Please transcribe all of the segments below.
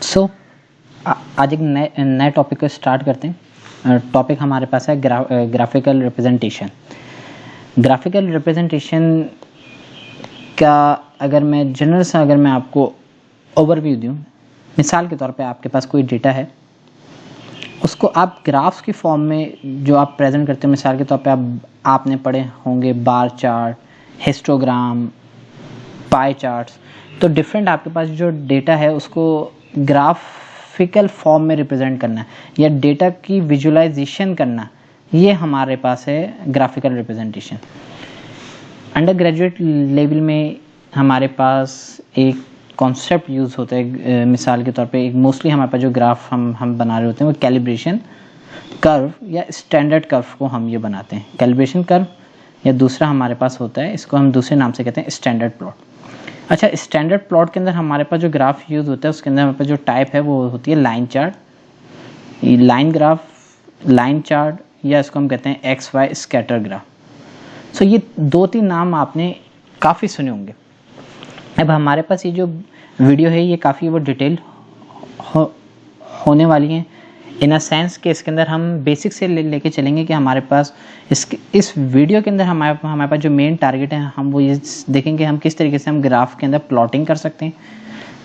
सो आज एक नए टॉपिक को स्टार्ट करते हैं। टॉपिक हमारे पास है ग्राफिकल रिप्रेजेंटेशन। ग्राफिकल रिप्रेजेंटेशन का अगर मैं आपको ओवरव्यू दूं, मिसाल के तौर पे आपके पास कोई डेटा है, उसको आप ग्राफ्स की फॉर्म में जो आप प्रेजेंट करते हो, मिसाल के तौर पे आपने पढ़े होंगे bar chart, histogram, pie charts. तो डिफरेंट आपके पास जो डेटा है उसको ग्राफिकल फॉर्म में रिप्रेजेंट करना या डेटा की विजुअलाइजेशन करना, ये हमारे पास है graphical representation. Under graduate level में हमारे पास एक कॉन्सेप्ट यूज़ होता है। मिसाल के तौर पे एक मोस्टली हमारे पास जो ग्राफ हम बना रहे होते हैं वो कैलिब्रेशन कर्व या स्टैंडर्ड कर्व को हम ये बनाते हैं। कैलिब्रेशन कर्व या दूसरा हमारे पास होता है, इसको हम दूसरे नाम से कहते हैं स्टैंडर्ड प्लॉट। अच्छा, स्टैंडर्ड प्लॉट के अंदर हमारे पास जो ग्राफ यूज़ होता है उसके अंदर हमारे पास जो टाइप है वो होती है line chart, line graph, line chart, या इसको हम कहते हैं एक्स वाई स्कैटर ग्राफ। सो ये 2-3 नाम आपने काफ़ी सुने होंगे। अब हमारे पास ये जो वीडियो है ये काफ़ी वो डिटेल होने वाली है, इन अ सेंस कि इसके अंदर हम बेसिक से लेके चलेंगे कि हमारे पास इस वीडियो के अंदर हमारे पास जो मेन टारगेट है, हम वो ये देखेंगे हम किस तरीके से हम ग्राफ के अंदर प्लॉटिंग कर सकते हैं,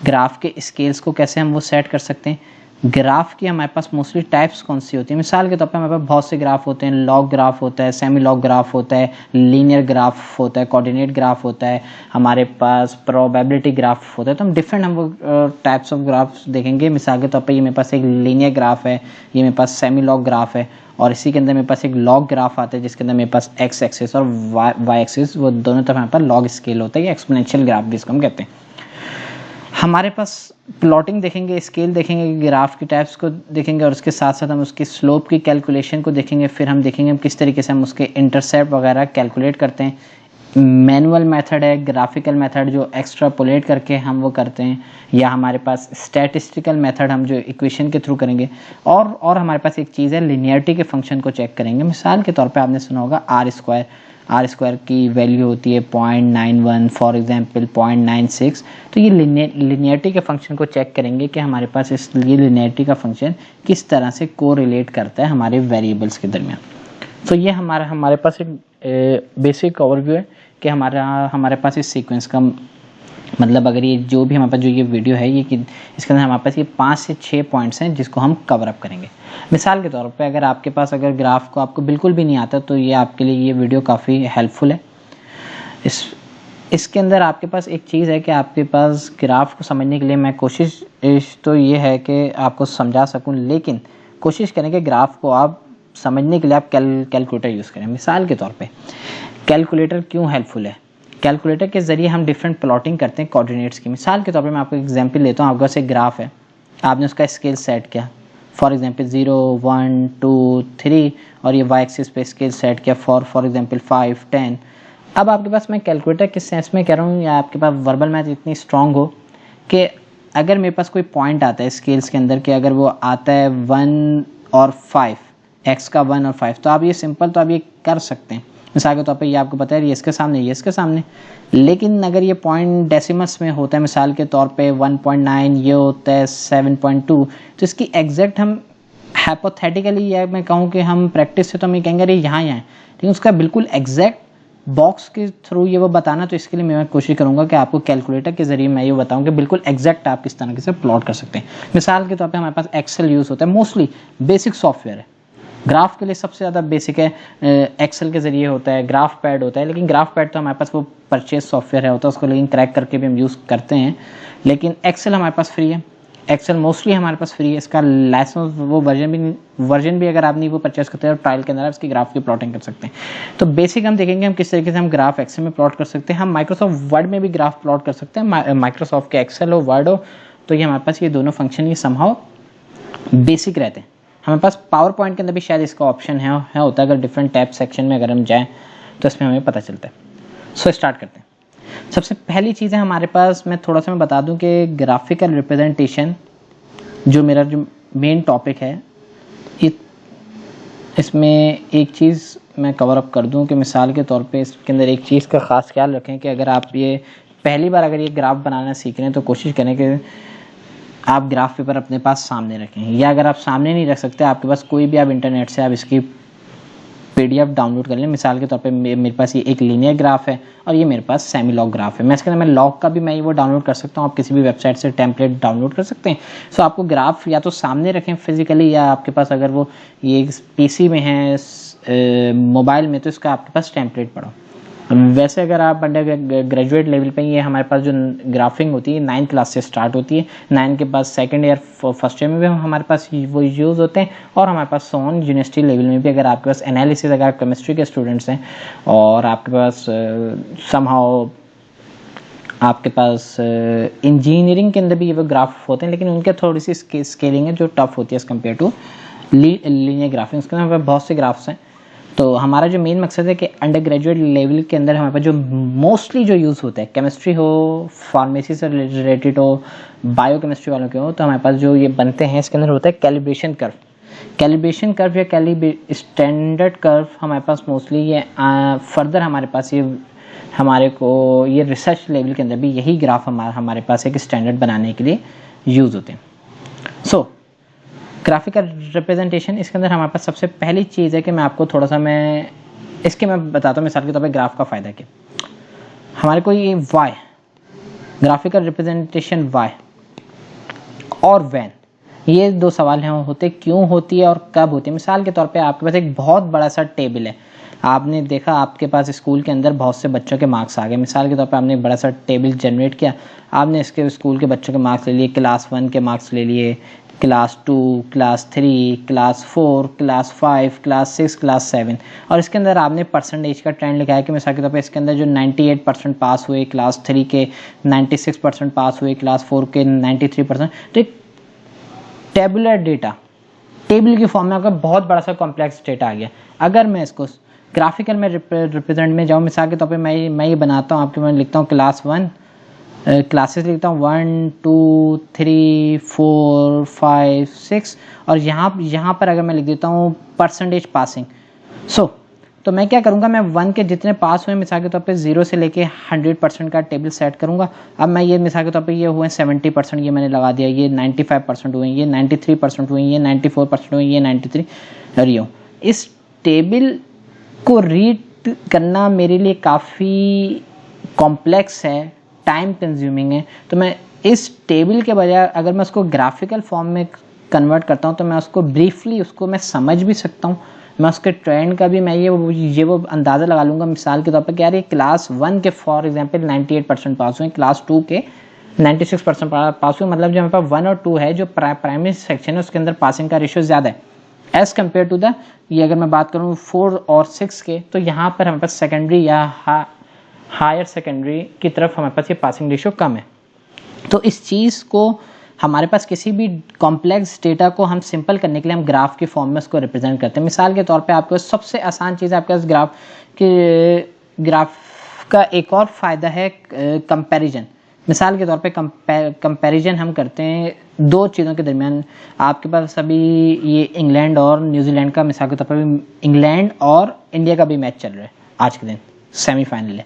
ग्राफ के स्केल्स को कैसे हम वो सेट कर सकते हैं, ग्राफ की हमारे पास मोस्टली टाइप्स कौन सी होती है। मिसाल के तौर पे हमारे पास बहुत से ग्राफ होते हैं, लॉग ग्राफ होता है, सेमी लॉग ग्राफ होता है, लीनियर ग्राफ होता है, कोऑर्डिनेट ग्राफ होता है, हमारे पास प्रोबेबिलिटी ग्राफ होता है। तो हम डिफरेंट हम टाइप्स ऑफ ग्राफ्स देखेंगे। मिसाल के तौर पे ये मेरे पास एक लीनियर ग्राफ है, ये मेरे पास सेमी लॉग ग्राफ है, और इसी के अंदर मेरे पास एक लॉग ग्राफ आता है जिसके अंदर मेरे पास एक्स एक्सिस और वाई एक्सिस वो दोनों तरफ हमारे पास लॉग स्केल होता है, या एक्सपोनेंशियल ग्राफ भी इसको हम कहते हैं। हमारे पास प्लॉटिंग देखेंगे, स्केल देखेंगे, ग्राफ की टाइप्स को देखेंगे, और उसके साथ साथ हम उसकी स्लोप की कैलकुलेशन को देखेंगे। फिर हम देखेंगे हम किस तरीके से हम उसके इंटरसेप्ट वगैरह कैलकुलेट करते हैं। मैनुअल मेथड है, ग्राफिकल मेथड जो एक्स्ट्रापोलेट करके हम वो करते हैं, या हमारे पास स्टैटिस्टिकल मेथड हम जो इक्वेशन के थ्रू करेंगे। और हमारे पास एक चीज़ है, लिनियरिटी के फंक्शन को चेक करेंगे। मिसाल के तौर पे आपने सुना होगा आर स्क्वायर की वैल्यू होती है 0.91, फॉर एग्जांपल 0.96। तो ये लिनियरिटी के फंक्शन को चेक करेंगे कि हमारे पास ये लिनियरिटी का फंक्शन किस तरह से कोरिलेट करता है हमारे वेरिएबल्स के दरमियान। तो ये हमारे पास एक बेसिक ओवरव्यू है कि हमारे पास इस सीक्वेंस का मतलब, अगर ये जो भी हमारे पास जो ये वीडियो है ये कि इसके अंदर हमारे पास ये 5 से 6 पॉइंट्स हैं जिसको हम कवर अप करेंगे। मिसाल के तौर पे अगर आपके पास अगर ग्राफ को आपको बिल्कुल भी नहीं आता तो ये आपके लिए ये वीडियो काफ़ी हेल्पफुल है। इसके अंदर आपके पास एक चीज़ है कि आपके पास ग्राफ को समझने के लिए मैं कोशिश तो ये है कि आपको समझा सकूँ, लेकिन कोशिश करें कि ग्राफ को आप समझने के लिए आप कैलकुलेटर यूज़ करें। मिसाल के तौर पर कैलकुलेटर क्यों हेल्पफुल है? कैलकुलेटर के ज़रिए हम डिफरेंट प्लॉटिंग करते हैं कोऑर्डिनेट्स की। मिसाल के तौर पे मैं आपको एग्जांपल लेता हूँ। आपके पास एक ग्राफ है, आपने उसका स्केल सेट किया, फॉर एग्जांपल 0, 1, 2, 3, और ये वाई एक्सिस पे स्केल सेट किया फॉर एग्जांपल 5, 10। अब आपके पास, मैं कैलकुलेटर किस सेंस में कह रहा हूँ, या आपके पास वर्बल मैथ इतनी स्ट्रॉन्ग हो कि अगर मेरे पास कोई पॉइंट आता है स्केल्स के अंदर कि अगर वो आता है 1 और 5, एक्स का 1 और 5, तो आप ये सिंपल तो आप ये कर सकते हैं। मिसाल के तौर पे ये आपको पता है ये इसके सामने, लेकिन अगर ये पॉइंट डेसिमल्स में होता है, मिसाल के तौर पे 1.9, ये होता है 7.2, तो इसकी एग्जैक्ट हम हाइपोथेटिकली, या मैं कहूँ कि हम प्रैक्टिस से तो हम ये कहेंगे अरे यहाँ है, लेकिन उसका बिल्कुल एग्जैक्ट बॉक्स के थ्रू ये वो बताना, तो इसके लिए मैं कोशिश करूँगा कि आपको कैलकुलेटर के जरिए मैं ये बताऊँ कि बिल्कुल एग्जैक्ट आप किस तरह से प्लॉट कर सकते हैं। मिसाल के तौर पर हमारे पास एक्सेल यूज़ होता है, मोस्टली बेसिक सॉफ्टवेयर है। ग्राफ के लिए सबसे ज़्यादा बेसिक है, एक्सेल के ज़रिए होता है, ग्राफ पैड होता है, लेकिन ग्राफ पैड तो हमारे पास वो परचेज सॉफ्टवेयर है होता है, उसको लेकिन क्रैक करके भी हम यूज़ करते हैं। लेकिन एक्सेल हमारे पास फ्री है, एक्सेल मोस्टली हमारे पास फ्री है। इसका लाइसेंस वो वर्जन भी अगर आप नहीं वो परचेज करते हैं, ट्रायल के अंदर आप इसकी ग्राफ की प्लॉटिंग कर सकते हैं। तो बेसिक हम देखेंगे हम किस तरीके से हम ग्राफ एक्सेल में प्लॉट कर सकते हैं। हम माइक्रोसॉफ्ट वर्ड में भी ग्राफ प्लॉट कर सकते हैं, माइक्रोसॉफ्ट के एक्सेल हो, वर्ड हो, तो ये हमारे पास ये दोनों फंक्शन ये समहाउ बेसिक रहते हैं। हमारे पास पावर पॉइंट के अंदर भी शायद इसका ऑप्शन है होता है, अगर डिफरेंट टैब सेक्शन में अगर हम जाएं तो इसमें हमें पता चलता है। सो स्टार्ट करते हैं। सबसे पहली चीज़ है हमारे पास, मैं थोड़ा सा मैं बता दूं कि ग्राफिकल रिप्रेजेंटेशन जो मेरा जो मेन टॉपिक है, इसमें एक चीज़ मैं कवर अप कर दूं कि मिसाल के तौर पे इसके अंदर एक चीज़ का ख़ास ख्याल रखें कि अगर आप ये पहली बार अगर ये ग्राफ बनाना सीख रहे हैं तो कोशिश करें कि आप ग्राफ पेपर अपने पास सामने रखें, या अगर आप सामने नहीं रख सकते, आपके पास कोई भी आप इंटरनेट से आप इसकी PDF डाउनलोड कर लें। मिसाल के तौर पे मेरे पास ये एक लीनियर ग्राफ है और ये मेरे पास सेमी लॉग ग्राफ है। मैं इसके अंदर मैं लॉग का भी मैं वो डाउनलोड कर सकता हूँ, आप किसी भी वेबसाइट से टेम्पलेट डाउनलोड कर सकते हैं। सो आपको ग्राफ या तो सामने रखें फिजिकली, या आपके पास अगर वो ये PC में है मोबाइल में, तो इसका आपके पास टेम्पलेट पड़ा। वैसे अगर आप अंडर ग्रेजुएट लेवल पे, ये हमारे पास जो ग्राफिंग होती है 9th क्लास से स्टार्ट होती है, 9 के बाद सेकंड ईयर फर्स्ट ईयर में भी हमारे पास वो यूज़ होते हैं, और हमारे पास सोन यूनिवर्सिटी लेवल में भी अगर आपके पास एनालिसिस, अगर आप केमिस्ट्री के स्टूडेंट्स हैं और आपके पास समहाउ आपके पास इंजीनियरिंग के अंदर भी ये वो ग्राफ होते हैं, लेकिन उनके थोड़ी सी स्केलिंग है जो टफ होती है as compare to linear graphic. उसके अंदर बहुत से ग्राफ्स हैं। तो हमारा जो मेन मकसद है कि अंडर ग्रेजुएट लेवल के अंदर हमारे पास जो मोस्टली जो यूज़ होता है, केमिस्ट्री हो, फार्मेसी से रिलेटेड हो, बायोकेमिस्ट्री वालों के हो, तो हमारे पास जो ये बनते हैं इसके अंदर होता है कैलिब्रेशन कर्व। कैलिब्रेशन कर्व या स्टैंडर्ड कर्व हमारे पास मोस्टली ये फर्दर हमारे पास ये हमारे को ये रिसर्च लेवल के अंदर भी यही ग्राफ हमारे पास एक स्टैंडर्ड बनाने के लिए यूज़ होते हैं। सो ग्राफिकल रिप्रेजेंटेशन, इसके अंदर हमारे पास सबसे पहली चीज़ है कि मैं आपको थोड़ा सा मैं बताता हूँ मिसाल के तौर पे ग्राफ का फ़ायदा क्या। हमारे को ये वाई, ग्राफिकल रिप्रेजेंटेशन वाई और वैन, ये दो सवाल हैं होते क्यों होती है और कब होती है। मिसाल के तौर पे आपके पास एक बहुत बड़ा सा टेबल है, आपने देखा आपके पास स्कूल के अंदर बहुत से बच्चों के मार्क्स आ गए। मिसाल के तौर पे आपने एक बड़ा सा टेबल जनरेट किया, आपने इसके स्कूल के बच्चों के मार्क्स ले लिए, क्लास 1 के मार्क्स ले लिए, class 2, class 3, class 4, class 5, class 6, class 7, और इसके अंदर आपने परसेंटेज का ट्रेंड लिखा है कि मिसाल के तौर पे इसके अंदर जो 98% पास हुए, क्लास 3 के 96% पास हुए, क्लास 4 के 93%। तो एक टेबुलर डेटा, टेबल की फॉर्म में आपका बहुत बड़ा सा कॉम्प्लेक्स डेटा आ गया। अगर मैं इसको ग्राफिकल में रिप्रेजेंट में जाऊँ, मिसाल के तौर पे मैं ये बनाता हूँ, आपके मैं लिखता हूँ क्लास 1 क्लासेस लिखता हूँ 1 2 3 4 5 6, और यहाँ पर अगर मैं लिख देता हूँ परसेंटेज पासिंग। तो मैं क्या करूँगा, मैं 1 के जितने पास हुए मिसाल के तौर पे 0 से लेके 100% का टेबल सेट करूँगा। अब मैं ये मिसाल के तौर पे ये हुए 70%, ये मैंने लगा दिया, ये 95% हुए, ये 93% हुए, ये 94% हुए, ये 93 रही हूँ। इस टेबल को रीड करना मेरे लिए काफ़ी कॉम्प्लेक्स है, टाइम कंज्यूमिंग है। तो मैं इस टेबल के बजाय अगर मैं उसको ग्राफिकल फॉर्म में कन्वर्ट करता हूँ, तो मैं उसको ब्रीफली उसको मैं समझ भी सकता हूँ, मैं उसके ट्रेंड का भी मैं ये वो अंदाज़ा लगा लूँगा। मिसाल के तौर पर क्या यार, ये क्लास 1 के फॉर एग्जांपल 98% पास हुए, क्लास 2 के 96% पास हुए, मतलब जो हमारे पास 1 और 2 है जो प्राइमरी सेक्शन है उसके अंदर पासिंग का रेशियो ज़्यादा है एज़ कम्पेयर टू द, ये अगर मैं बात करूँ 4 और 6 के, तो यहाँ पर हमारे पास सेकेंडरी या हायर सेकेंडरी की तरफ हमारे पास ये पासिंग रेशियो कम है। तो इस चीज़ को हमारे पास किसी भी कॉम्प्लेक्स डेटा को हम सिंपल करने के लिए हम ग्राफ की फॉर्म में उसको रिप्रेजेंट करते हैं। मिसाल के तौर पे आपके पास सबसे आसान चीज़ आपके पास ग्राफ का एक और फ़ायदा है कंपैरिजन। मिसाल के तौर पे कंपैरिजन हम करते हैं दो चीज़ों के दरमियान। आपके पास अभी ये इंग्लैंड और न्यूजीलैंड का, मिसाल के तौर पर इंग्लैंड और इंडिया का भी मैच चल रहा है, आज के दिन सेमीफाइनल है।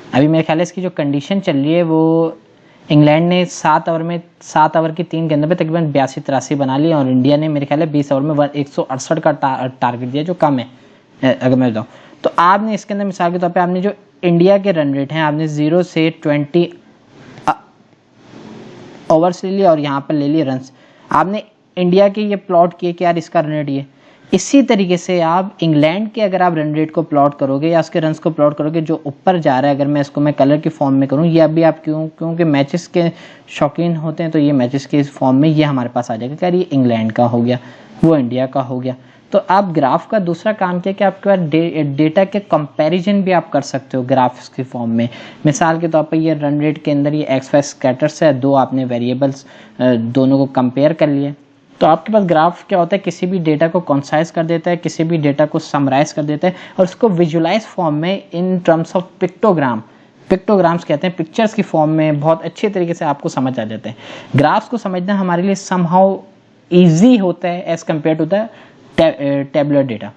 अभी मेरे ख्याल है इसकी जो कंडीशन चल रही है वो इंग्लैंड ने 7 ओवर की 3 गेंदों पे तकरीबन 82-83 बना ली, और इंडिया ने मेरे ख्याल है 20 ओवर में 168 का टारगेट दिया, जो कम है अगर मैं बताऊँ। तो आपने इसके अंदर मिसाल के तौर पे आपने जो इंडिया के रन रेट हैं आपने 0 से 20 ओवर्स ले लिए और यहाँ पर ले लिए रन्स। आपने इंडिया के ये प्लॉट किए कि यार इसका रन रेट ये, इसी तरीके से आप इंग्लैंड के अगर आप रन रेट को प्लॉट करोगे या उसके रन्स को प्लॉट करोगे जो ऊपर जा रहा है, अगर मैं इसको मैं कलर की फॉर्म में करूँ, ये अभी आप क्योंकि मैचेस के शौकीन होते हैं तो ये मैचेस के इस फॉर्म में ये हमारे पास आ जाएगा कि यार ये इंग्लैंड का हो गया, वो इंडिया का हो गया। तो आप ग्राफ का दूसरा काम क्या कि आपके पास डेटा के कंपैरिजन भी आप कर सकते हो ग्राफ्स की फॉर्म में। मिसाल के तौर पर ये रन रेट के अंदर ये एक्स वाई स्कैटर्स है, दो आपने वेरिएबल्स दोनों को कंपेयर कर लिए। तो आपके पास ग्राफ क्या होता है, किसी भी डेटा को कॉन्साइज कर देता है, किसी भी डेटा को समराइज कर देता है और उसको विजुलाइज फॉर्म में इन टर्म्स ऑफ पिक्टोग्राम्स कहते हैं, पिक्चर्स की फॉर्म में बहुत अच्छे तरीके से आपको समझ आ जाते हैं। ग्राफ्स को समझना हमारे लिए समहाउ ईजी होता है as compare to the tabular data.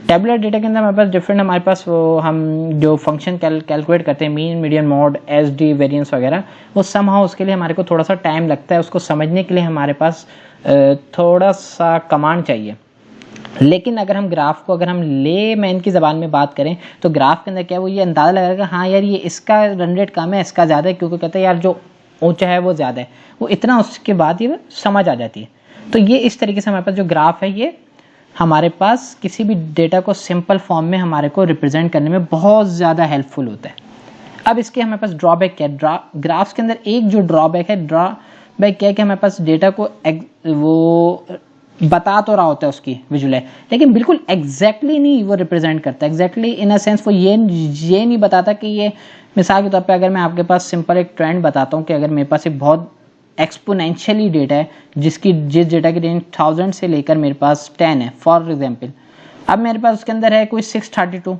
Tabular data के अंदर हमारे पास डिफरेंट, हमारे पास वो हम जो फंक्शन कैलकुलेट करते हैं, mean, median, mode, SD, variance वगैरह, वो समहाउ उसके लिए हमारे को थोड़ा सा टाइम लगता है, उसको समझने के लिए हमारे पास थोड़ा सा कमांड चाहिए। लेकिन अगर हम ग्राफ को, अगर हम ले मैन की ज़बान में बात करें तो ग्राफ के अंदर क्या है, वो ये अंदाज़ा लगाएगा हाँ यार ये इसका रन रेट कम है, इसका ज़्यादा है, क्योंकि कहते हैं यार जो ऊंचा है वो ज़्यादा है, वो इतना, उसके बाद ये समझ आ जाती है। तो ये इस तरीके से हमारे पास जो ग्राफ है ये हमारे पास किसी भी डेटा को सिंपल फॉर्म में हमारे को रिप्रेजेंट करने में बहुत ज़्यादा हेल्पफुल होता है। अब इसके हमारे पास ड्रॉबैक क्या है, ग्राफ्स के अंदर एक जो ड्रॉबैक है, ड्रॉबैक क्या है कि हमारे पास डेटा को वो बता तो रहा होता है उसकी विजुअल, लेकिन बिल्कुल एग्जैक्टली नहीं वो रिप्रेजेंट करता, एग्जैक्टली इन अ सेंस वो ये नहीं बताता कि ये, मिसाल के तौर पे अगर मैं आपके पास सिंपल एक ट्रेंड बताता हूँ कि अगर मेरे पास एक बहुत एक्सपोनेंशियली डेटा है जिस डेटा की रेंज 1000 से लेकर मेरे पास 10 है फॉर एग्जांपल, अब मेरे पास उसके अंदर है कोई 632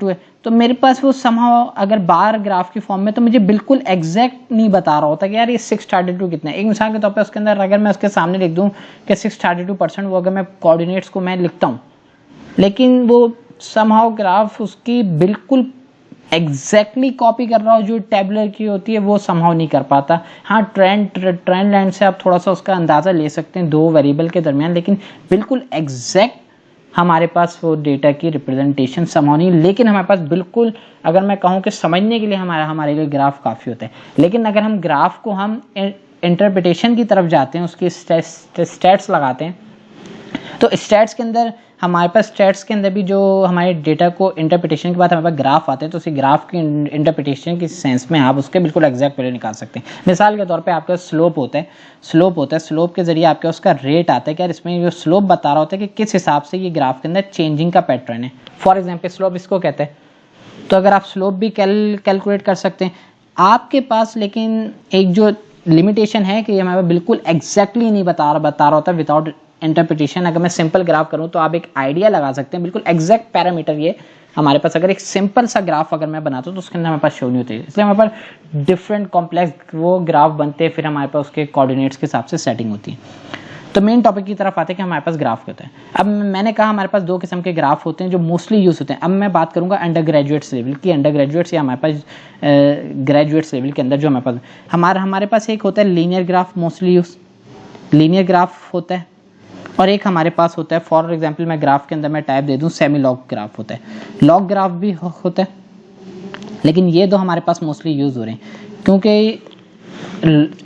है, तो मेरे पास वो समहाउ अगर बार ग्राफ की फॉर्म में, तो मुझे बिल्कुल एग्जैक्ट नहीं बता रहा होता कि यार ये 632 कितना है। एक मिसाल के तौर पे उसके अंदर अगर मैं उसके सामने लिख दूं कि 632%, वो अगर मैं कोऑर्डिनेट्स को मैं लिखता हूं, लेकिन वो समहाउ ग्राफ उसकी बिल्कुल एग्जैक्टली कॉपी कर रहा हो जो टेबुलर की होती है, वो समहाउ नहीं कर पाता। हाँ, ट्रेंड लाइन से आप थोड़ा सा उसका अंदाज़ा ले सकते हैं दो वेरिएबल के दरमियान, लेकिन बिल्कुल एग्जैक्ट हमारे पास वो डेटा की रिप्रेजेंटेशन समहाउ नहीं। लेकिन हमारे पास बिल्कुल, अगर मैं कहूँ कि समझने के लिए हमारे लिए ग्राफ काफ़ी होता है। लेकिन अगर हम ग्राफ को हम इंटरप्रिटेशन की तरफ जाते हैं, उसकी स्टैट्स लगाते हैं, तो स्टैट्स के अंदर हमारे पास, स्टैट्स के अंदर भी जो हमारे डेटा को इंटरप्रिटेशन के बाद हमारे पास ग्राफ आते हैं, तो उसी ग्राफ की इंटरप्रिटेशन की सेंस में आप उसके बिल्कुल एग्जैक्ट वैल्यू निकाल सकते हैं। मिसाल के तौर पे आपका स्लोप होता है, स्लोप के जरिए आपके उसका रेट आता है कि यार इसमें जो स्लोप बता रहा होता है कि किस हिसाब से ये ग्राफ के अंदर चेंजिंग का पैटर्न है। फॉर एग्जाम्पल स्लोप इसको कहते हैं, तो अगर आप स्लोप भी कैलकुलेट कर सकते हैं आपके पास, लेकिन एक जो लिमिटेशन है कि हमारे बिल्कुल एग्जैक्टली नहीं बता रहा होता विदाउट इंटरप्रिटेशन। अगर मैं सिंपल ग्राफ करूं तो आप एक आइडिया लगा सकते हैं, बिल्कुल एग्जैक्ट पैरामीटर ये हमारे पास, अगर एक सिंपल सा ग्राफ अगर मैं बनाता हूं तो उसके अंदर हमारे पास शो नहीं होती, इसलिए हमारे पास डिफरेंट कॉम्प्लेक्स वो ग्राफ बनते हैं, फिर हमारे पास उसके कोऑर्डिनेट्स के हिसाब से सेटिंग होती है। तो मेन टॉपिक की तरफ आते हैं कि हमारे पास ग्राफ होता है। अब मैंने कहा हमारे पास दो किस्म के ग्राफ होते हैं जो मोस्टली यूज होते हैं। अब मैं बात करूंगा अंडर ग्रेजुएट्स लेवल की, अंडर ग्रेजुएट्स या हमारे पास ग्रेजुएट्स लेवल के अंदर जो हमारे पास एक होता है linear graph, mostly use linear graph होता है, और एक हमारे पास होता है, फॉर एग्जांपल मैं ग्राफ के अंदर मैं टाइप दे दूं सेमी लॉग ग्राफ होता है, लॉग ग्राफ भी होता है, लेकिन ये दो हमारे पास मोस्टली यूज हो रहे हैं क्योंकि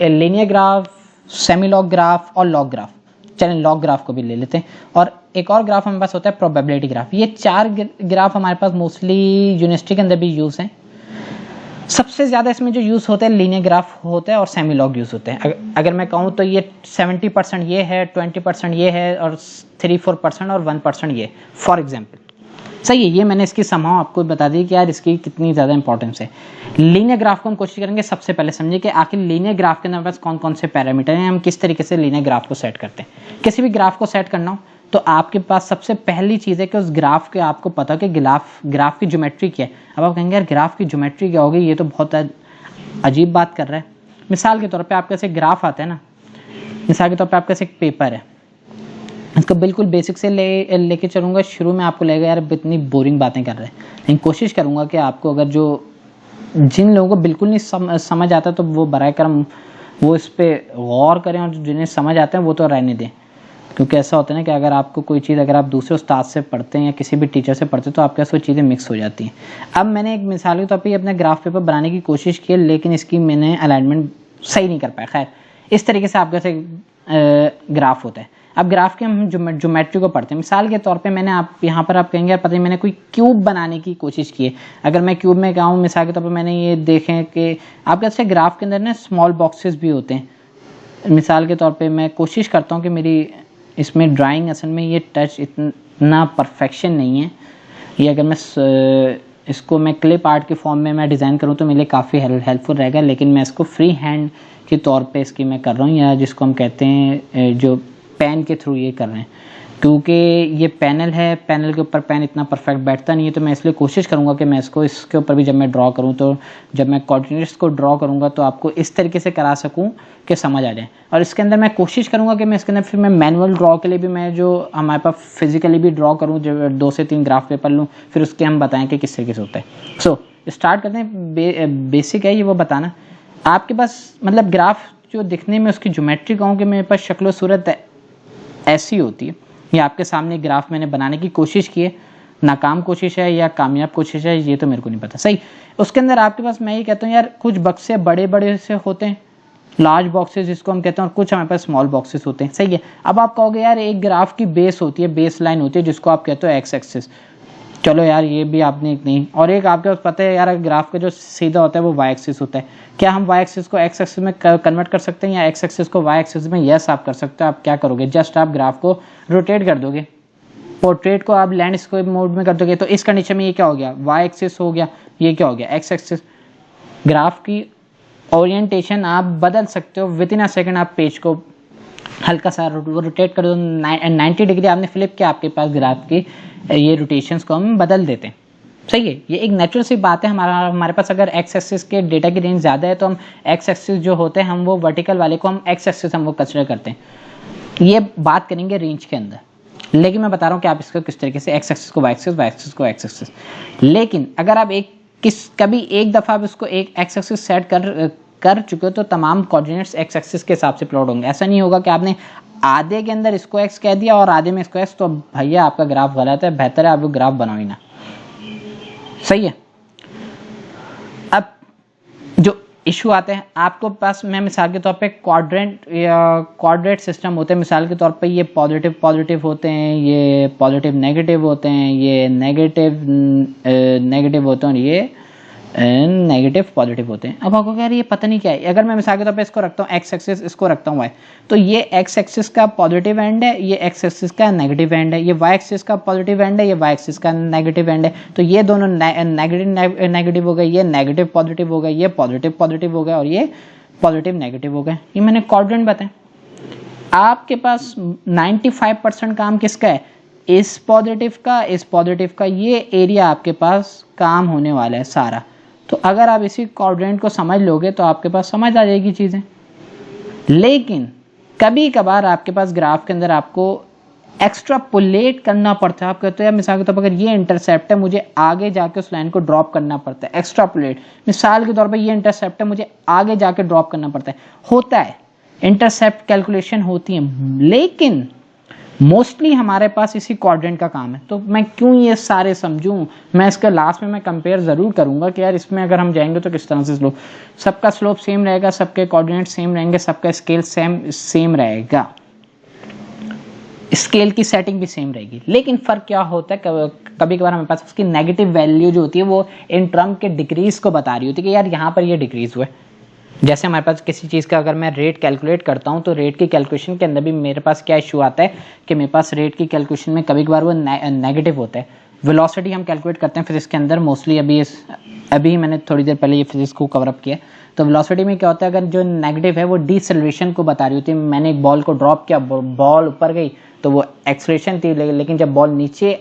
linear graph, semi log graph और लॉग ग्राफ। चलें लॉग ग्राफ को भी ले लेते हैं, और एक और ग्राफ हमारे पास होता है प्रोबेबिलिटी ग्राफ। ये चार ग्राफ हमारे पास मोस्टली यूनिवर्सिटी के अंदर भी यूज हैं। सबसे ज़्यादा इसमें जो यूज़ होता है लीनियर ग्राफ होता है और सेमी लॉग यूज़ होते हैं। अगर मैं कहूँ तो ये 70% ये है, 20% ये है, और 3-4% और 1% ये, फॉर एग्जांपल। सही है, ये मैंने इसकी समहाउ आपको बता दी कि यार इसकी कितनी ज़्यादा इंपॉर्टेंस है। लीनियर ग्राफ को हम कोशिश करेंगे सबसे पहले समझे कि आखिर लीनियर ग्राफ के अंदर पास कौन कौन से पैरामीटर हैं, हम किस तरीके से लीनियर ग्राफ को सेट करते हैं। किसी भी ग्राफ को सेट करना हो तो आपके पास सबसे पहली चीज़ है कि उस ग्राफ के आपको पता हो कि ग्राफ की ज्योमेट्री क्या है। अब आप कहेंगे यार ग्राफ की ज्योमेट्री क्या होगी, ये तो बहुत अजीब बात कर रहा है। मिसाल के तौर पे आपके पास एक ग्राफ आता है ना, मिसाल के तौर पे आपके पास एक पेपर है, इसको बिल्कुल बेसिक से लेके चलूँगा। शुरू में आपको लगेगा यार इतनी बोरिंग बातें कर रहे हैं, लेकिन कोशिश करूँगा कि आपको, अगर जिन लोगों को बिल्कुल नहीं समझ आता तो वो बराए करम वो इस पर गौर करें, और जिन्हें समझ आते हैं वो तो रहने दें। क्योंकि ऐसा होता है ना कि अगर आपको कोई चीज़, अगर आप दूसरे उस्ताद से पढ़ते हैं या किसी भी टीचर से पढ़ते हैं तो आपके पास वो चीज़ें मिक्स हो जाती हैं। अब मैंने एक मिसाल के तौर पे अपने ग्राफ पेपर बनाने की कोशिश की, लेकिन इसकी मैंने अलाइनमेंट सही नहीं कर पाया। खैर, इस तरीके से आपके पास ग्राफ होता है। अब ग्राफ के हम ज्योमेट्री को पढ़ते हैं। मिसाल के तौर पे मैंने यहाँ पर आप कहेंगे यार पता नहीं मैंने कोई क्यूब बनाने की कोशिश की है। अगर मैं क्यूब में कहूँ, मिसाल के तौर पे मैंने ये देखें कि आपके पास ग्राफ के अंदर ना स्मॉल बॉक्सेस भी होते हैं। मिसाल के तौर पे मैं कोशिश करता हूँ कि मेरी इसमें ड्राइंग असल में ये टच इतना परफेक्शन नहीं है, ये अगर मैं इसको मैं क्लिप आर्ट के फॉर्म में मैं डिज़ाइन करूँ तो मेरे लिए काफ़ी हेल्पफुल रहेगा, लेकिन मैं इसको फ्री हैंड के तौर पे इसकी मैं कर रहा हूँ, या जिसको हम कहते हैं जो पेन के थ्रू ये कर रहे हैं। क्योंकि ये पैनल है, पैनल के ऊपर पेन इतना परफेक्ट बैठता नहीं है, तो मैं इसलिए कोशिश करूँगा कि मैं इसके ऊपर भी जब मैं ड्रॉ करूँ तो जब मैं कोऑर्डिनेट्स को ड्रॉ करूँगा तो आपको इस तरीके से करा सकूँ कि समझ आ जाए। और इसके अंदर मैं कोशिश करूँगा कि मैं इसके अंदर फिर मैं मैनुअल ड्रॉ के लिए भी मैं जो हमारे पास फिजिकली भी ड्रॉ करूँ, जो 2 से 3 ग्राफ पेपर लूँ, फिर उसके हम बताएँ कि किस तरीके से होता है। सो स्टार्ट करते हैं। बेसिक है ये वो बताना। आपके पास मतलब ग्राफ जो दिखने में उसकी ज्योमेट्री कहूँ कि मेरे पास शक्ल सूरत ऐसी होती है। ये आपके सामने ग्राफ मैंने बनाने की कोशिश की है, नाकाम कोशिश है या कामयाब कोशिश है ये तो मेरे को नहीं पता। सही, उसके अंदर आपके पास मैं ये कहता हूँ यार कुछ बक्से बड़े बड़े से होते हैं, लार्ज बॉक्सेस जिसको हम कहते हैं, और कुछ हमारे पास स्मॉल बॉक्सेस होते हैं। सही है। अब आप कहोगे यार एक ग्राफ की बेस होती है, बेस लाइन होती है जिसको आप कहते हो एक्स एक्सिस। चलो यार ये भी आपने एक नहीं, और एक आपके पास पता है यार ग्राफ का जो सीधा होता है वो वाई एक्सिस होता है। क्या हम वाई एक्सिस को एक्स एक्सिस में कन्वर्ट कर सकते हैं या एक्स एक्सिस को वाई एक्सिस में? यस आप कर सकते हो। आप क्या करोगे, जस्ट आप ग्राफ को रोटेट कर दोगे, पोर्ट्रेट को आप लैंडस्केप मोड में कर दोगे, तो इस कंडीशन में ये क्या हो गया, वाई एक्सिस हो गया, ये क्या हो गया, एक्स एक्सिस। ग्राफ की ओरिएंटेशन आप बदल सकते हो विद इन अ सेकेंड। आप पेज को हल्का सा रोटेट कर दो, 90 डिग्री आपने फ्लिप किया, आपके पास ग्राफ की ये रोटेशंस को हम बदल देते हैं। सही है, ये एक नेचुरल सी बात है। हमारे पास अगर एक्स एक्सिस के डेटा की रेंज ज़्यादा है तो हम एक्स एक्सिस जो होते हैं हम वो वर्टिकल वाले को हम एक्स एक्सिस हम वो कंसिडर करते हैं। ये बात करेंगे रेंज के अंदर, लेकिन मैं बता रहा हूँ कि आप इसको किस तरीके से एक्स एक्सिस को वाई एक्सिस, वाई एक्सिस को एक्स एक्सिस। लेकिन अगर आप कभी एक दफ़ा आप इसको एक एक्स एक्सिस सेट कर चुके हो तो तमाम कोऑर्डिनेट्स एक्स एक्सिस के हिसाब से प्लॉट होंगे। ऐसा नहीं होगा कि आपने आधे के अंदर इसको एक्स कह दिया और आधे में इसको एक्स, तो भैया आपका ग्राफ गलत है, बेहतर है आप वो ग्राफ बनाओ ही ना। सही है। अब जो इशू आते हैं आपको पास, मैं मिसाल के तौर पे क्वाड्रेंट सिस्टम होते हैं। मिसाल के तौर पे ये पॉजिटिव पॉजिटिव होते हैं, ये पॉजिटिव नेगेटिव होते हैं, ये नेगेटिव नेगेटिव होते हैं और ये नेगेटिव पॉजिटिव होते हैं। अब आपको कह रही है पता नहीं क्या है। अगर मैं मिसाल के तौर पे इसको रखता हूँ एक्स एक्सिस, इसको रखता हूँ वाई, तो ये एक्स एक्सिस का पॉजिटिव एंड है, ये एक्स एक्सिस का नेगेटिव एंड है, ये वाई एक्सिस का पॉजिटिव एंड है, ये वाई एक्सिस का नेगेटिव एंड है। तो ये दोनों नेगेटिव नेगेटिव हो गए, ये नेगेटिव पॉजिटिव हो गए, ये पॉजिटिव पॉजिटिव हो गए और ये पॉजिटिव नेगेटिव हो गए। ये मैंने क्वाड्रेंट बताए। आपके पास 95% काम किसका है, इस पॉजिटिव का ये एरिया आपके पास काम होने वाला है सारा। तो अगर आप इसी क्वाड्रेंट को समझ लोगे तो आपके पास समझ आ जाएगी चीज़ें। लेकिन कभी कभार आपके पास ग्राफ के अंदर आपको एक्स्ट्रापोलेट करना पड़ता है। आप कहते हो यार मिसाल के तौर पर अगर ये इंटरसेप्ट है मुझे आगे जाके उस लाइन को ड्रॉप करना पड़ता है, एक्स्ट्रापोलेट। मिसाल के तौर पर ये इंटरसेप्ट है मुझे आगे जाके ड्रॉप करना पड़ता है, होता है, इंटरसेप्ट कैलकुलेशन होती है, लेकिन मोस्टली हमारे पास इसी क्वाड्रेंट का काम है। तो मैं क्यों ये सारे समझूं, मैं इसके लास्ट में मैं कंपेयर ज़रूर करूंगा कि यार इसमें अगर हम जाएंगे तो किस तरह से स्लोप, सबका स्लोप सेम रहेगा, सबके कोऑर्डिनेट सेम रहेंगे, सबका स्केल सेम रहेगा, स्केल की सेटिंग भी सेम रहेगी। लेकिन फ़र्क क्या होता है, कभी कभार हमारे पास उसकी नेगेटिव वैल्यू जो होती है वो इन टर्म के डिक्रीज को बता रही होती है कि यार यहाँ पर ये डिक्रीज हुआ है। जैसे हमारे पास किसी चीज़ का अगर मैं रेट कैलकुलेट करता हूँ तो रेट की कैलकुलेशन के अंदर भी मेरे पास क्या इशू आता है कि मेरे पास रेट की कैलकुलेशन में कभी कभार वो नेगेटिव होता है। वेलोसिटी हम कैलकुलेट करते हैं फिजिक्स के अंदर मोस्टली, अभी मैंने थोड़ी देर पहले ये फिजिक्स को कवर अप किया। तो वेलोसिटी में क्या होता है, अगर जो नेगेटिव है वो डिसेलरेशन को बता रही होती है। मैंने एक बॉल को ड्रॉप किया, बॉल ऊपर गई तो वो एक्सलेरेशन थी, लेकिन जब बॉल नीचे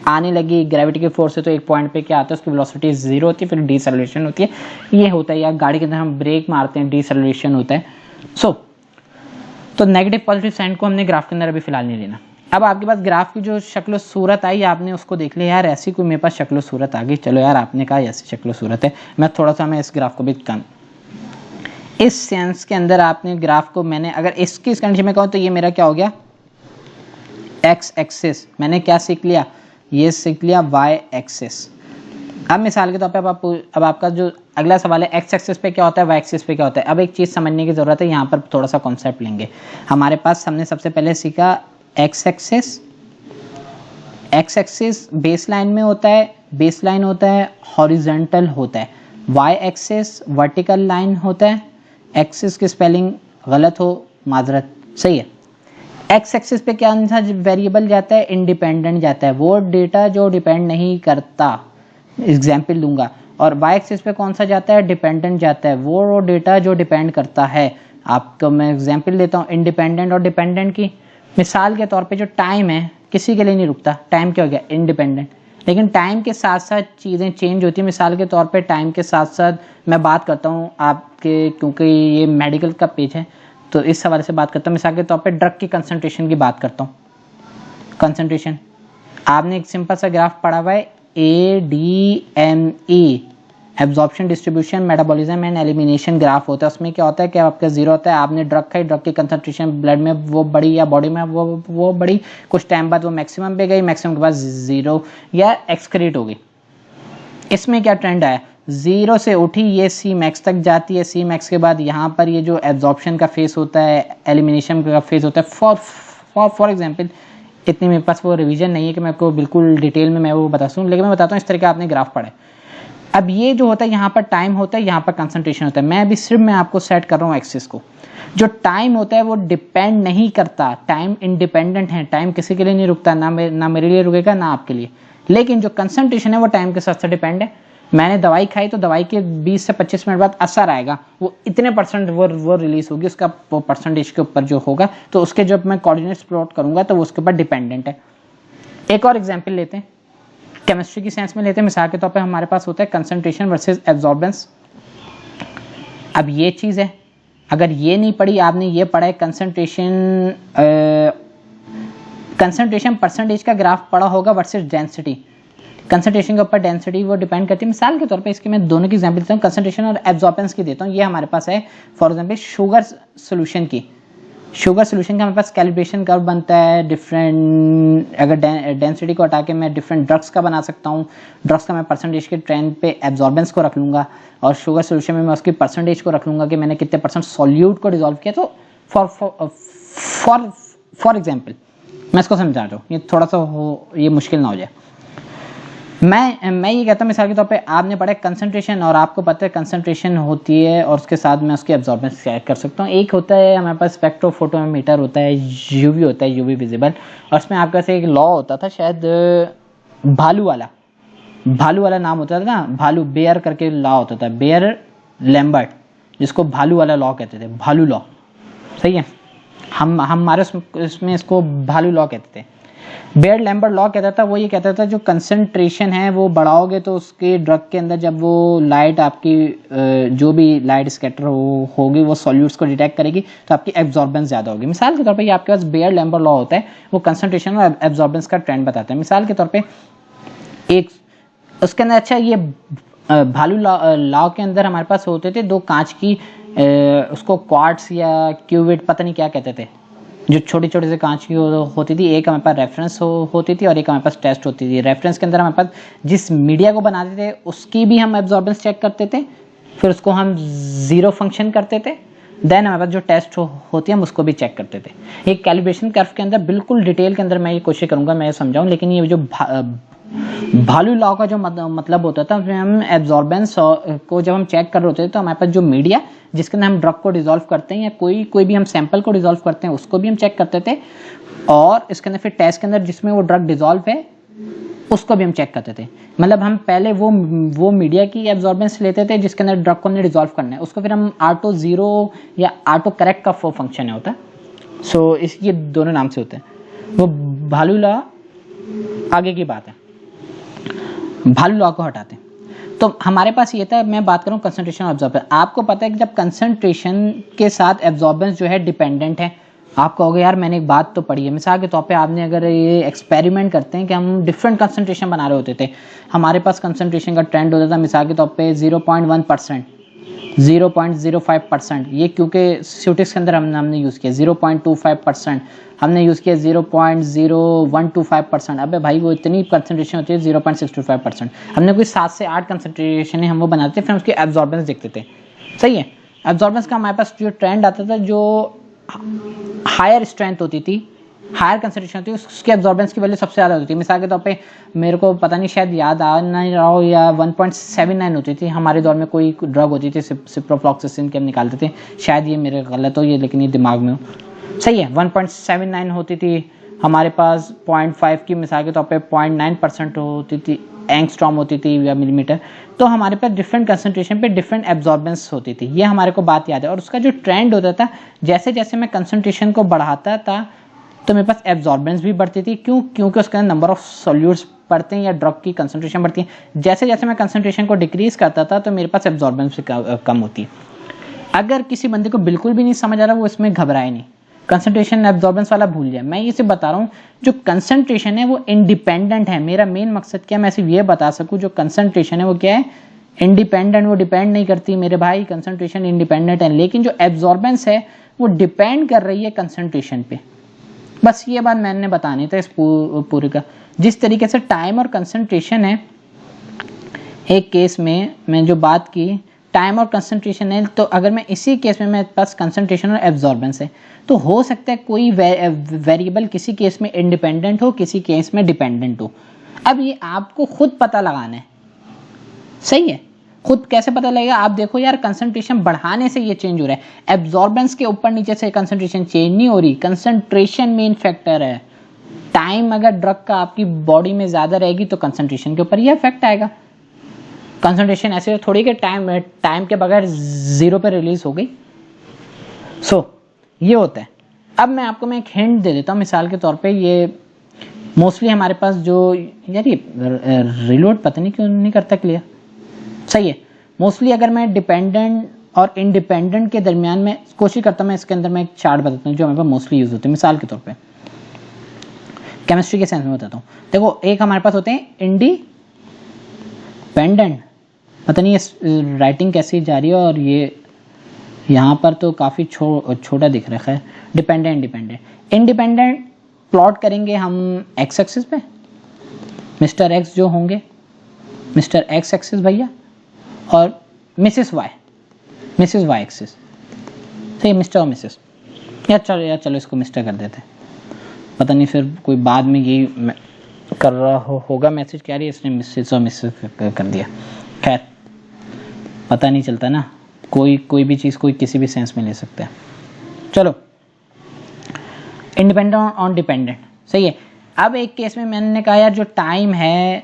आने लगी ग्रेविटी के फोर्स से तो एक पॉइंट पे क्या आता है, उसकी वेलोसिटी 0 होती है, फिर डिसेलरेशन होती है। ये होता है, या गाड़ी के अंदर हम ब्रेक मारते हैं, डिसेलरेशन होता है। तो नेगेटिव पॉजिटिव साइन को हमने ग्राफ के अंदर अभी फिलहाल नहीं लेना। अब आपके पास ग्राफ की जो शक्ल सूरत आई, आपने उसको देख लिया, यार ऐसी कोई मेरे पास शक्ल सूरत आ गई, चलो यार आपने कहा ऐसी शक्ल सूरत है, मैं थोड़ा सा मैं इस ग्राफ को भी कम, इस सेंस के अंदर आपने ग्राफ को, मैंने अगर इसकी इस कंडीशन में कहूँ तो ये मेरा क्या हो गया, एक्स एक्सिस। मैंने क्या सीख लिया, ये सीख लिया वाई एक्सिस। अब मिसाल के तौर पे अब आपका जो अगला सवाल है, एक्स एक्सिस पे क्या होता है, वाई एक्सिस पे क्या होता है। अब एक चीज़ समझने की ज़रूरत है, यहाँ पर थोड़ा सा कॉन्सेप्ट लेंगे। हमारे पास हमने सबसे पहले सीखा x axis. X axis base line में होता है, बेस लाइन होता है, हॉरिजेंटल होता है। वाई एक्सिस वर्टिकल लाइन होता है। एक्सिस की स्पेलिंग गलत हो माजरत, सही है। एक्स एक्सिस पे क्या सा वेरिएबल जाता है, इंडिपेंडेंट जाता है, वो डेटा जो डिपेंड नहीं करता, एग्जाम्पल दूंगा। और वाई एक्सिस पे कौन सा जाता है, डिपेंडेंट जाता है, वो डेटा जो डिपेंड करता है। आपको मैं एग्जाम्पल देता हूँ इंडिपेंडेंट और डिपेंडेंट की। मिसाल के तौर पे जो टाइम है किसी के लिए नहीं रुकता, टाइम क्या हो गया, इंडिपेंडेंट। लेकिन टाइम के साथ साथ चीज़ें चेंज होती हैं। मिसाल के तौर पे टाइम के साथ साथ मैं बात करता हूँ आपके, क्योंकि ये मेडिकल का पेज है तो इस हवाले से बात करता हूँ। मिसाल के तौर पे ड्रग की कंसंट्रेशन की बात करता हूँ। कंसंट्रेशन, आपने एक सिंपल सा ग्राफ पढ़ा हुआ है, ADME, absorption, distribution, metabolism and elimination graph होता है। उसमें क्या होता है कि आपका जीरो होता है, आपने ड्रग खाई, ड्रग की कंसंट्रेशन ब्लड में वो बढ़ी या बॉडी में वो बढ़ी, कुछ टाइम बाद वो मैक्सिमम पे गई, मैक्सिमम के बाद जीरो या एक्सक्रीट हो गई। इसमें क्या ट्रेंड आया, जीरो से उठी ये सी मैक्स तक जाती है, सी मैक्स के बाद यहाँ पर ये जो एब्जॉर्प्शन का फेस होता है, एलिमिनेशन का फेस होता है। फॉर एग्जाम्पल, इतनी मेरे पास वो रिवीजन नहीं है कि मैं आपको बिल्कुल डिटेल में मैं वो बता सकूँ, लेकिन मैं बताता हूँ इस तरह का आपने ग्राफ पढ़ा है। अब ये जो होता है यहाँ पर टाइम होता है, यहाँ पर कंसंट्रेशन होता है। मैं अभी सिर्फ मैं आपको सेट कर रहा हूँ एक्सिस को। जो टाइम होता है वो डिपेंड नहीं करता, टाइम इंडिपेंडेंट है, टाइम किसी के लिए नहीं रुकता, ना मेरे लिए रुकेगा ना आपके लिए। लेकिन जो कंसंट्रेशन है वो टाइम के साथ साथ डिपेंड है। मैंने दवाई खाई तो दवाई के 20 से 25 मिनट बाद असर आएगा, वो इतने % वो रिलीज होगी, उसका परसेंटेज के ऊपर जो होगा, तो उसके जब मैं कोऑर्डिनेट्स प्लॉट करूंगा तो वो उसके ऊपर डिपेंडेंट है। एक और एग्जाम्पल लेते हैं, केमिस्ट्री की साइंस में लेते हैं। मिसाल के तौर पे हमारे पास होता है कंसंट्रेशन वर्सेस एब्जॉर्बेंस। अब ये चीज़ है, अगर ये नहीं पढ़ी आपने, ये पढ़ा है कंसंट्रेशन परसेंटेज का ग्राफ पढ़ा होगा वर्सेस डेंसिटी। कंसंट्रेशन के ऊपर डेंसिटी वो डिपेंड करती है। मिसाल के तौर पे इसके मैं दोनों की एग्जांपल देता हूँ, कंसंट्रेशन और एब्जॉर्बेंस की देता हूँ। ये हमारे पास है फॉर एग्जांपल शुगर सोल्यूशन की। शुगर सोल्यूशन का हमारे पास कैलिब्रेशन कर्व बनता है डिफरेंट, अगर डेंसिटी को हटा के मैं डिफरेंट ड्रग्स का बना सकता हूँ। ड्रग्स का मैं परसेंटेज के ट्रेंड पे एब्जॉर्बेंस को रख लूँगा, और शुगर सोल्यूशन में मैं उसकी परसेंटेज को रख लूँगा कि मैंने कितने % सॉल्यूट को डिजॉल्व किया। तो फॉर एग्जाम्पल मैं इसको समझा रहा हूँ, ये थोड़ा सा ये मुश्किल ना हो जाए। मैं ये कहता हूँ मिसाल के तौर पे आपने पढ़ा कंसंट्रेशन, और आपको पता है कंसंट्रेशन होती है और उसके साथ मैं उसकी एब्जॉर्बेंस चेक कर सकता हूँ। एक होता है हमारे पास स्पेक्ट्रोफोटोमीटर होता है, यूवी होता है, यूवी विजिबल, और उसमें आपके पास एक लॉ होता था, शायद भालू वाला नाम होता था ना, भालू बेयर करके लॉ होता था, बेयर लैम्बर्ट, जिसको भालू वाला लॉ कहते थे, भालू लॉ। सही है, हमारे इसमें इसको भालू लॉ कहते थे। बेयर लैम्बर्ट लॉ कहता था, वो ये कहता था जो कंसंट्रेशन है वो बढ़ाओगे तो उसके ड्रग के अंदर जब वो लाइट आपकी जो भी लाइट स्कैटर होगी वो सॉल्यूट्स को डिटेक्ट करेगी तो आपकी एब्जॉर्बेंस ज़्यादा होगी। मिसाल के तौर पे ये आपके पास बेयर लैम्बर्ट लॉ होता है, वो कंसंट्रेशन और एब्जॉर्बेंस का ट्रेंड बताता है। मिसाल के तौर पर एक उसके अंदर, अच्छा ये भालू लॉ के अंदर हमारे पास होते थे दो कांच की, उसको क्वार्ट्स या क्यूबिट पता नहीं क्या कहते थे, जो छोटी छोटी से कांच की होती थी। एक हमारे पास रेफरेंस होती थी और एक हमारे पास टेस्ट होती थी। रेफरेंस के अंदर हमारे पास जिस मीडिया को बनाते थे उसकी भी हम एब्जॉर्बेंस चेक करते थे, फिर उसको हम जीरो फंक्शन करते थे। देन हमारे पास जो टेस्ट होती है हम उसको भी चेक करते थे। एक कैलिब्रेशन कर्व के अंदर बिल्कुल डिटेल के अंदर मैं ये कोशिश करूंगा मैं समझाऊं, लेकिन ये जो भालू लॉ का जो मतलब होता था, उसमें हम एब्जॉर्बेंस को जब हम चेक कर रहे होते थे तो हमारे पास जो मीडिया जिसके अंदर हम ड्रग को डिसॉल्व करते हैं या कोई भी हम सैंपल को डिसॉल्व करते हैं उसको भी हम चेक करते थे, और इसके अंदर फिर टेस्ट के अंदर जिसमें वो ड्रग डिसॉल्व है उसको भी हम चेक करते थे। मतलब हम पहले वो मीडिया की एब्जॉर्बेंस लेते थे जिसके अंदर ड्रग को हमने डिसॉल्व करना है, उसको फिर हम ऑटो जीरो या ऑटो करेक्ट का फंक्शन होता है। सो ये दोनों नाम से होते हैं। वो भालू लॉ आगे की बात है, भालू लॉ को हटाते हैं तो हमारे पास ये था, मैं बात करूं कंसंट्रेशन और एब्जॉर्बेंस। आपको पता है कि जब कंसंट्रेशन के साथ एब्जॉर्बेंस जो है डिपेंडेंट है। आप कहोगे यार मैंने एक बात तो पढ़ी है। मिसाल के तौर पे आपने अगर ये एक्सपेरिमेंट करते हैं कि हम डिफरेंट कंसंट्रेशन बना रहे होते थे, हमारे पास कंसंट्रेशन का ट्रेंड होता था मिसाल के तौर पे 0.1%, 0.05%, ये क्योंकि स्यूटिक्स के अंदर हमने यूज़ किया। 0.25% हमने यूज़ किया, 0.0125%। अबे भाई वो इतनी कंसंट्रेशन होती है 0.625%। हमने कोई 7 से 8 कंसंट्रेशन है हम वो बनाते थे, फिर उसकी एब्जॉर्बेंस देखते थे। सही है, एब्जॉर्बेंस का हमारे पास जो ट्रेंड आता था, जो हायर स्ट्रेंथ होती थी, हायर कंसंट्रेशन होती है, उसकी एब्जॉर्बेंस की वैल्यू सबसे ज़्यादा होती है। मिसाल के तौर पे मेरे को पता नहीं, शायद याद आ नहीं रहा हो, या 1.79 होती थी हमारे दौर में। कोई ड्रग होती थी सिप्रोफ्लॉक्सासिन के हम निकालते थे, शायद ये मेरे गलत हो ये, लेकिन ये दिमाग में हो। सही है, 1.79 होती थी हमारे पास। 0.5 की मिसाल के तौर पे 0.9% होती थी, एंगस्ट्रॉम होती थी या मिलीमीटर। तो हमारे पास डिफरेंट कंसंट्रेशन पे डिफरेंट एब्जॉर्बेंस होती थी, ये हमारे को बात याद है। और उसका जो ट्रेंड होता था, जैसे जैसे मैं कंसंट्रेशन को बढ़ाता था तो मेरे पास एब्जॉर्बेंस भी बढ़ती थी। क्यों? क्योंकि उसके अंदर नंबर ऑफ सॉल्यूट्स बढ़ते हैं या ड्रग की कंसंट्रेशन बढ़ती है। जैसे जैसे मैं कंसंट्रेशन को डिक्रीज करता था तो मेरे पास एब्जॉर्बेंस भी कम होती है। अगर किसी बंदे को बिल्कुल भी नहीं समझ आ रहा, वो इसमें घबराए नहीं, कंसंट्रेशन एब्जॉर्बेंस वाला भूल जाए। मैं ये सिर्फ बता रहा हूँ जो कंसंट्रेशन है वो इंडिपेंडेंट है। मेरा मेन मकसद क्या है, मैं सिर्फ ये बता सकूँ जो कंसंट्रेशन है वो क्या है, इंडिपेंडेंट। वो डिपेंड नहीं करती मेरे भाई, कंसंट्रेशन इंडिपेंडेंट है। लेकिन जो एब्जॉर्बेंस है वो डिपेंड कर रही है कंसंट्रेशन पे। बस ये बात मैंने बतानी था इस पूरे का। जिस तरीके से टाइम और कंसंट्रेशन है, एक केस में मैं जो बात की टाइम और कंसंट्रेशन है, तो अगर मैं इसी केस में मेरे पास कंसंट्रेशन और एब्जॉर्बेंस है, तो हो सकता है कोई वेरिएबल किसी केस में इंडिपेंडेंट हो, किसी केस में डिपेंडेंट हो। अब ये आपको खुद पता लगाना है, सही है। खुद कैसे पता लगेगा? आप देखो यार, कंसंट्रेशन बढ़ाने से ये चेंज हो रहा है, एब्जॉर्बेंस के ऊपर नीचे से कंसंट्रेशन चेंज नहीं हो रही। कंसंट्रेशन मेन फैक्टर है। टाइम अगर ड्रग का आपकी बॉडी में ज्यादा रहेगी तो कंसंट्रेशन के ऊपर ये इफेक्ट आएगा। कंसंट्रेशन ऐसे थोड़ी कि टाइम के बगैर जीरो पे रिलीज हो गई। ये होता है। अब मैं आपको एक हिंट दे देता हूँ मिसाल के तौर पे। ये मोस्टली हमारे पास जो यार ये रिलोड पता नहीं क्यों नहीं करता क्लियर, सही है। मोस्टली अगर मैं डिपेंडेंट और इंडिपेंडेंट के दरमियान में कोशिश करता हूँ, मैं इसके अंदर मैं एक चार्ट बताता हूँ जो हमारे पास मोस्टली यूज होते हैं। मिसाल के तौर पे केमिस्ट्री के सेंस में बताता हूँ। देखो, एक हमारे पास होते हैं इंडिपेंडेंट, पता नहीं ये राइटिंग कैसी जा रही है, और ये यहाँ पर तो काफ़ी छोटा दिख रखा है। डिपेंडेंट, इंडिपेंडेंट प्लॉट करेंगे हम एक्स एक्सिस पे। मिस्टर एक्स जो होंगे, मिस्टर एक्स एक्सिस भैया, और मिसेस वाई एक्सिस। सही, मिस्टर और मिसेस। या चलो इसको मिस्टर कर देते हैं, पता नहीं फिर कोई बाद में यही कर रहा होगा मैसेज, क्या रही है इसने मिसेस और मिसेस कर दिया। खैर पता नहीं चलता ना, कोई भी चीज़ कोई किसी भी सेंस में ले सकता है। चलो, इंडिपेंडेंट और डिपेंडेंट, सही है। अब एक केस में मैंने कहा यार जो टाइम है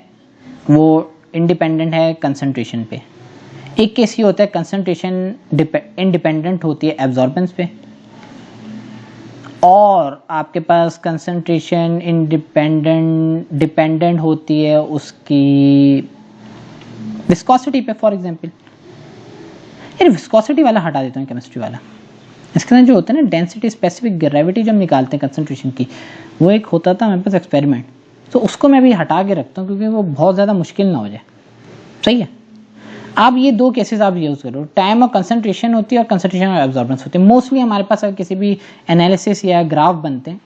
वो इंडिपेंडेंट है कंसंट्रेशन पे। एक केस ये होता है कंसंट्रेशन इंडिपेंडेंट होती है एब्जॉर्बेंस पे, और आपके पास कंसंट्रेशन डिपेंडेंट होती है उसकी विस्कोसिटी पे। फॉर एग्जांपल, यार विस्कोसिटी वाला हटा देता हूँ, केमिस्ट्री वाला। इसके अंदर जो होता है ना डेंसिटी स्पेसिफिक ग्रेविटी जो हम निकालते हैं कंसंट्रेशन की, वो एक होता था हमारे पास एक्सपेरिमेंट, तो उसको मैं भी हटा के रखता हूँ क्योंकि वो बहुत ज़्यादा मुश्किल ना हो जाए, सही है। आप ये दो केसेस आप यूज़ करो, टाइम और कंसंट्रेशन होती है और कंसंट्रेशन और एब्जॉर्बेंस होती है। मोस्टली हमारे पास अगर किसी भी एनालिसिस या ग्राफ बनते हैं,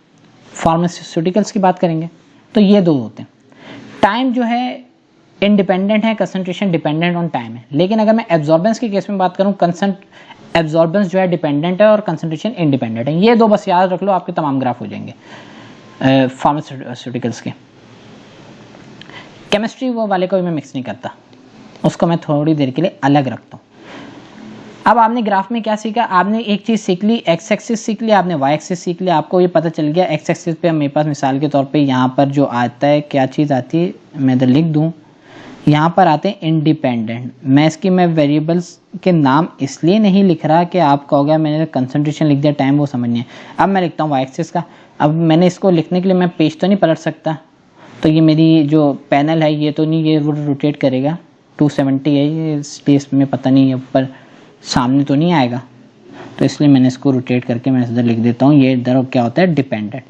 फार्मास्यूटिकल्स की बात करेंगे तो ये दो होते हैं। टाइम जो है इंडिपेंडेंट है, कंसंट्रेशन डिपेंडेंट ऑन टाइम है। लेकिन अगर मैं एब्जॉर्बेंस के केस में बात करूँ, एब्जॉर्बेंस जो है डिपेंडेंट है और कंसंट्रेशन इंडिपेंडेंट है। ये दो बस याद रख लो, आपके तमाम ग्राफ हो जाएंगे फार्मास्यूटिकल्स के। केमिस्ट्री वो वाले को भी मैं मिक्स नहीं करता, उसको मैं थोड़ी देर के लिए अलग रखता हूँ। अब आपने ग्राफ में क्या सीखा? आपने एक चीज़ सीख ली, एक्स एक्सिस सीख लिया, आपने वाई एक्सिस सीख लिया। आपको ये पता चल गया एक्स एक्सिस पे मेरे पास मिसाल के तौर पे यहाँ पर जो आता है, क्या चीज़ आती है मैं इधर लिख दूँ, यहाँ पर आते हैं इंडिपेंडेंट। मैं वेरिएबल्स के नाम इसलिए नहीं लिख रहा कि आप कहोगे मैंने कंसंट्रेशन लिख दिया, टाइम वो समझ नहीं है। अब मैं लिखता हूँ वाई एक्सिस का। अब मैंने इसको लिखने के लिए मैं पेज तो नहीं पलट सकता, तो ये मेरी जो पैनल है ये तो नहीं, ये रोटेट करेगा 270 है ये, इसलिए इसमें पता नहीं है ऊपर सामने तो नहीं आएगा, तो इसलिए मैंने इसको रोटेट करके मैं इधर लिख देता हूँ। ये इधर क्या होता है, डिपेंडेंट।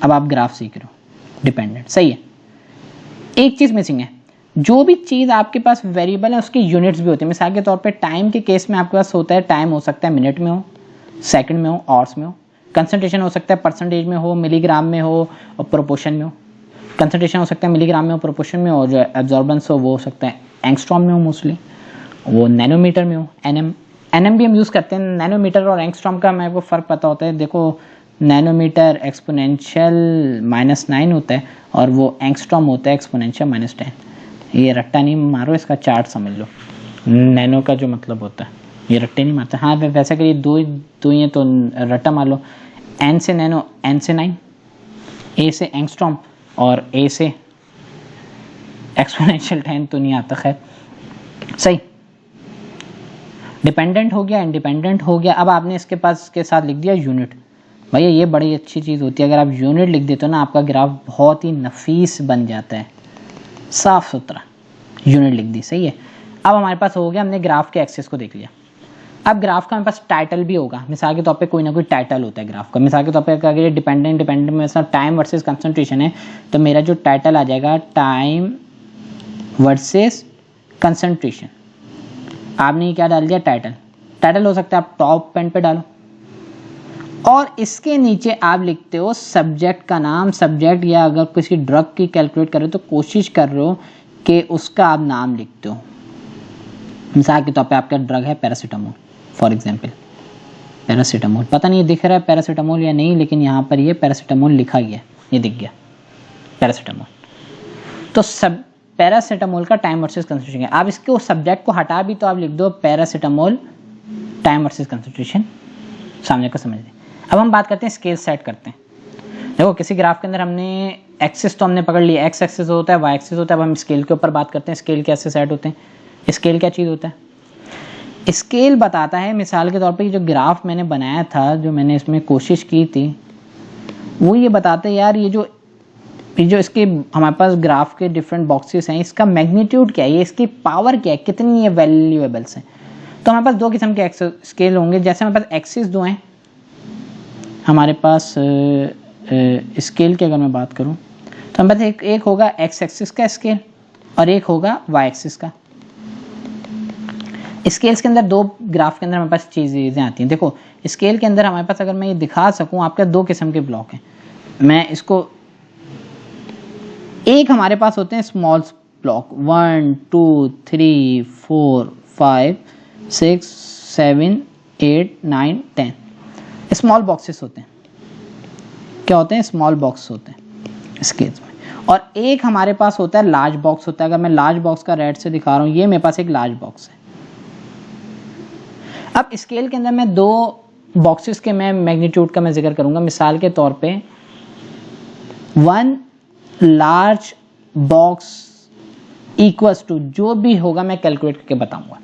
अब आप ग्राफ सीख रहे हो, डिपेंडेंट, सही है। एक चीज़ मिसिंग है, जो भी चीज़ आपके पास वेरिएबल है उसकी यूनिट्स भी होती है। मिसाल के तौर पे टाइम के केस में आपके पास होता है, टाइम हो सकता है मिनट में हो, सेकंड में हो, आवर्स में हो। कंसंट्रेशन हो सकता है परसेंटेज में हो, मिलीग्राम में हो और प्रोपोर्शन में हो। कंसंट्रेशन हो सकता है मिलीग्राम में हो, प्रोपोर्शन में हो। जो एब्जॉर्बेंस हो वो हो सकता है एंगस्ट्रॉम में हो, मोस्टली वो नैनोमीटर में हो, एनएम भी हम यूज़ करते हैं। नैनोमीटर और एंगस्ट्रॉम का मेरे को फ़र्क पता होता है। देखो, नैनोमीटर एक्सपोनेंशियल -9 होता है और वो एंगस्ट्रॉम होता है एक्सपोनेंशियल -10। ये रट्टा नहीं मारो, इसका चार्ट समझ लो। नैनो का जो मतलब होता है, ये रट्टे नहीं मारते। हाँ, वैसे करिए दो ही है तो रट्टा मार लो। एन से नैनो, एन से 9, ए से एंगस्ट्रॉम और ए से एक्सपोनेंशियल 10 तो नहीं आता, खैर सही। डिपेंडेंट हो गया, इंडिपेंडेंट हो गया। अब आपने इसके पास के साथ लिख दिया यूनिट। भैया ये बड़ी अच्छी चीज़ होती है, अगर आप यूनिट लिख देते हो ना आपका ग्राफ बहुत ही नफीस बन जाता है, साफ सुथरा यूनिट लिख दी, सही है। अब हमारे पास हो गया, हमने ग्राफ के एक्सेस को देख लिया। अब ग्राफ का हमारे पास टाइटल भी होगा, मिसाल के तौर पे कोई ना कोई टाइटल होता है ग्राफ का। मिसाल के तौर पे अगर ये डिपेंडेंट में ऐसा टाइम वर्सेस कंसंट्रेशन है तो मेरा जो टाइटल आ जाएगा टाइम वर्सेस कंसंट्रेशन। आपने ये क्या डाल दिया, टाइटल हो सकता है आप टॉप पेन पे डालो, और इसके नीचे आप लिखते हो सब्जेक्ट का नाम, सब्जेक्ट, या अगर किसी ड्रग की कैलकुलेट कर रहे हो तो कोशिश कर रहे हो कि उसका आप नाम लिखते हो। मिसाल के तौर पे आपका ड्रग है पैरासीटामोल, फॉर एग्जांपल पैरासीटामोल, पता नहीं दिख रहा है पैरासीटामोल या नहीं, लेकिन यहाँ पर ये पैरासीटामोल लिखा गया, ये दिख गया पैरासीटामोल। तो सब पैरासीटामोल का टाइम वर्सेस कंसंट्रेशन है। आप इसको सब्जेक्ट को हटा भी तो आप लिख दो पैरासीटामोल टाइम वर्सेस कंसंट्रेशन, सामने को समझ लें। अब हम बात करते हैं स्केल सेट करते हैं। देखो किसी ग्राफ के अंदर हमने एक्सिस तो हमने पकड़ लिया, एक्स एक्सिस होता है, वाई एक्सिस होता है। अब हम स्केल के ऊपर बात करते हैं, स्केल कैसे सेट होते हैं। स्केल क्या चीज़ होता है, स्केल बताता है, मिसाल के तौर पे जो ग्राफ मैंने बनाया था, जो मैंने इसमें कोशिश की थी, वो ये बताते हैं यार ये जो इसके हमारे पास ग्राफ के डिफरेंट बॉक्सेस हैं, इसका मैग्नीट्यूड क्या है, ये इसकी पावर क्या है, कितनी ये वैल्यूएबल्स हैं। तो हमारे पास दो किस्म के स्केल होंगे। जैसे हमारे पास एक्सिस दो हैं, हमारे पास स्केल की अगर मैं बात करूं तो हमारे पास एक होगा एक्स एक्सिस का स्केल और एक होगा वाई एक्सिस का। स्केल्स के अंदर दो ग्राफ के अंदर हमारे पास चीज़ें आती हैं। देखो स्केल के अंदर हमारे पास अगर मैं ये दिखा सकूं, आपके दो किस्म के ब्लॉक हैं। मैं इसको, एक हमारे पास होते हैं स्मॉल ब्लॉक 1 2 3 4 5 6 7 8 9 10, स्मॉल बॉक्सेस होते हैं। क्या होते हैं, स्मॉल बॉक्स होते हैं स्केल्स में। और एक हमारे पास होता है लार्ज बॉक्स होता है। अगर मैं लार्ज बॉक्स का रेड से दिखा रहा हूं, ये मेरे पास एक लार्ज बॉक्स है। अब स्केल के अंदर मैं दो बॉक्सेस के मैं मैग्नीट्यूड का मैं जिक्र करूंगा। मिसाल के तौर पे 1 लार्ज बॉक्स इक्वल्स टू, जो भी होगा मैं कैलकुलेट करके बताऊंगा,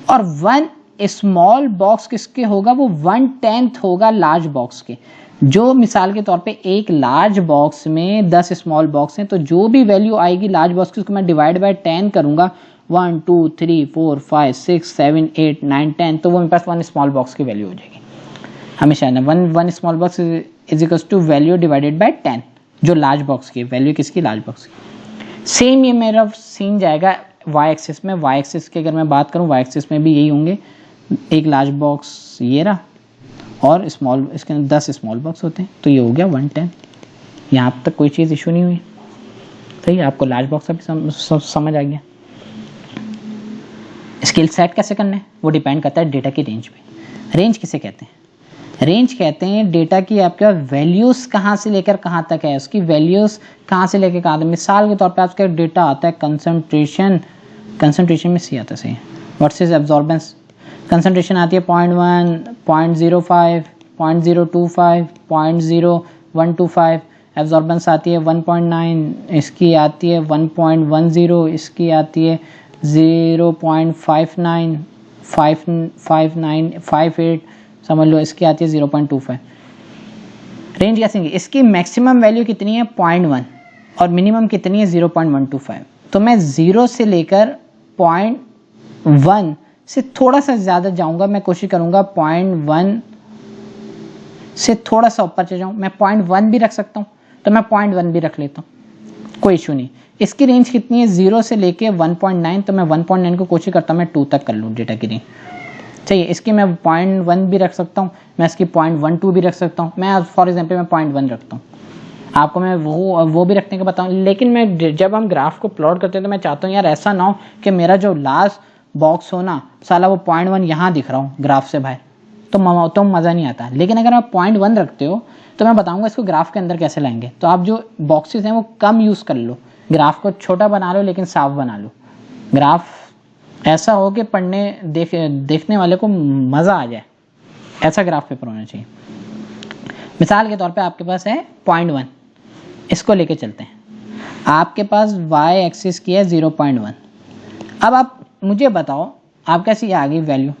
और 1 स्मॉल बॉक्स किसके होगा, वो 1/10 होगा लार्ज बॉक्स के। जो मिसाल के तौर पे एक लार्ज बॉक्स में 10 स्मॉल बॉक्स हैं, तो जो भी वैल्यू आएगी लार्ज बॉक्स की उसको मैं डिवाइड बाय 10 करूंगा, 1 2 3 4 5 6 7 8 9 10, तो वो मेरे पास 1 स्मॉल बॉक्स की वैल्यू हो जाएगी हमेशा ना। 1 small box is equals to value divided by 10, जो लार्ज बॉक्स की वैल्यू, किसकी, लार्ज बॉक्स की। सेम ये मेरा सीन जाएगा वाई एक्सिस में। वाई एक्सिस की अगर मैं बात करूं, वाई एक्सिस में भी यही होंगे, एक लार्ज बॉक्स ये रहा और स्मॉल, इसके अंदर 10 स्मॉल बॉक्स होते हैं, तो ये हो गया 1/10। यहाँ तक कोई चीज़ इशू नहीं हुई, सही है, आपको लार्ज बॉक्स का भी समझ आ गया। स्केल सेट कैसे करना है वो डिपेंड करता है डेटा की रेंज पे। रेंज किसे कहते हैं, रेंज कहते हैं डेटा की आपका वैल्यूज़ कहाँ से लेकर कहाँ तक है, उसकी वैल्यूज़ कहाँ से लेकर कहाँ तक। मिसाल के तौर पे आपका डेटा आता है कंसंट्रेशन में सी आता है, सही, वर्सेस एब्जॉर्बेंस। कंसंट्रेशन आती है 0.1, 0.05, 0.025, 0.0125। एब्जॉर्बेंस आती है 1.9, इसकी आती है 1.10, इसकी आती है 0.59, 58 समझ लो, इसकी आती है 0.25। रेंज कैसे, इसकी मैक्सिमम वैल्यू कितनी है 0.1 और मिनिमम कितनी है 0.125। तो मैं 0 से लेकर 0.1 से थोड़ा सा ज़्यादा जाऊंगा, मैं कोशिश करूंगा 0.1 से थोड़ा सा ऊपर चले जाऊँ। मैं 0.1 भी रख सकता हूँ, तो मैं 0.1 भी रख लेता हूँ, कोई इशू नहीं। इसकी रेंज कितनी है 0 से लेके 1.9, तो मैं 1.9 को कोशिश करता हूँ मैं 2 तक कर लूँ डेटा की रेंज, चाहिए। इसकी मैं 0.1 भी रख सकता हूँ, मैं इसकी 0.12 भी रख सकता हूँ। मैं फॉर एग्जांपल मैं 0.1 रखता हूँ, आपको मैं वो भी रखने का बताऊँ। लेकिन मैं जब हम ग्राफ को प्लॉट करते हैं तो मैं चाहता हूँ यार ऐसा ना हो कि मेरा जो लास्ट बॉक्स हो ना, साला वो 0.1 यहाँ दिख रहा हूँ ग्राफ से बाहर, तो मज़ा नहीं आता। लेकिन अगर आप 0.1 रखते हो तो मैं बताऊँगा इसको ग्राफ के अंदर कैसे लाएंगे। तो आप जो बॉक्सेस हैं वो कम यूज़ कर लो, ग्राफ को छोटा बना लो लेकिन साफ बना लो। ग्राफ ऐसा हो कि देखने वाले को मज़ा आ जाए, ऐसा ग्राफ पेपर होना चाहिए। मिसाल के तौर पे आपके पास है 0.1, इसको लेके चलते हैं। आपके पास y एक्सिस की है 0.1। अब आप मुझे बताओ आप कैसी आ गई वैल्यू।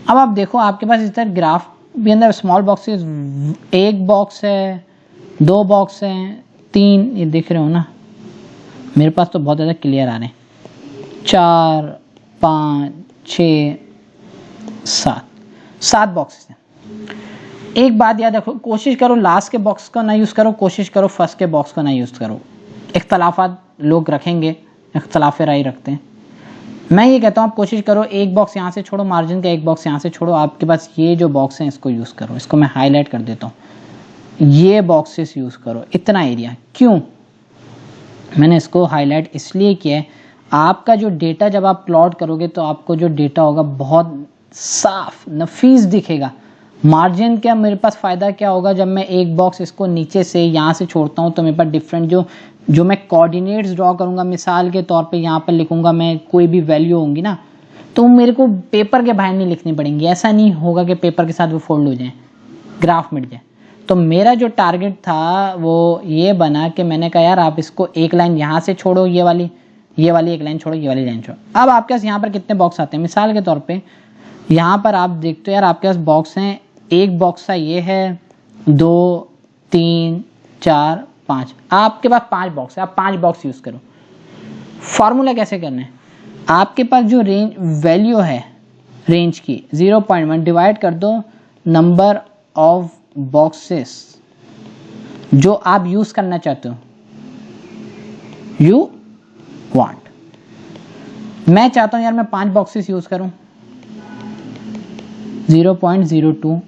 अब आप देखो आपके पास इधर ग्राफ भी अंदर स्मॉल बॉक्सेस, एक बॉक्स है, दो बॉक्स हैं, तीन, ये देख रहे हो ना, मेरे पास तो बहुत ज़्यादा क्लियर आ रहे हैं, 4 5 6 7 बॉक्सेस हैं। एक बात याद रखो, कोशिश करो लास्ट के बॉक्स को ना यूज़ करो, कोशिश करो फर्स्ट के बॉक्स को ना यूज़ करो। इख्तलाफात लोग रखेंगे, इख्तलाफ राय रखते हैं। मैं ये कहता हूँ आप कोशिश करो एक बॉक्स यहाँ से छोड़ो, मार्जिन का एक बॉक्स यहाँ से छोड़ो, आपके पास ये जो बॉक्स हैं इसको यूज़ करो। इसको मैं हाईलाइट कर देता हूँ, ये बॉक्सेस यूज़ करो, इतना एरिया। क्यों मैंने इसको हाईलाइट इसलिए किया है, आपका जो डेटा जब आप प्लॉट करोगे तो आपको जो डेटा होगा बहुत साफ नफीस दिखेगा। मार्जिन क्या मेरे पास फ़ायदा क्या होगा, जब मैं एक बॉक्स इसको नीचे से यहाँ से छोड़ता हूँ तो मेरे पास डिफरेंट जो मैं कोऑर्डिनेट्स ड्रॉ करूँगा, मिसाल के तौर पे यहाँ पर लिखूँगा मैं कोई भी वैल्यू होंगी ना, तो मेरे को पेपर के बाहर नहीं लिखनी पड़ेंगी। ऐसा नहीं होगा कि पेपर के साथ वो फोल्ड हो जाए, ग्राफ मिट जाए। तो मेरा जो टारगेट था वो ये बना कि मैंने कहा यार आप इसको एक लाइन यहाँ से छोड़ो, ये वाली एक लाइन छोड़ो, ये वाली लाइन छोड़ो। अब आपके पास यहाँ पर कितने बॉक्स आते हैं, मिसाल के तौर पे यहाँ पर आप देखते हो यार आपके पास बॉक्स हैं, एक बॉक्स का ये है, 2 3 4 5, आपके पास 5 बॉक्स है, आप 5 बॉक्स यूज़ करो। फार्मूला कैसे करना है, आपके पास जो रेंज वैल्यू है रेंज की 0.1 डिवाइड कर दो नंबर ऑफ बॉक्सेस जो आप यूज़ करना चाहते हो, यू वांट। मैं चाहता हूं यार मैं 5 बॉक्सेस यूज़ करूं, 0.02,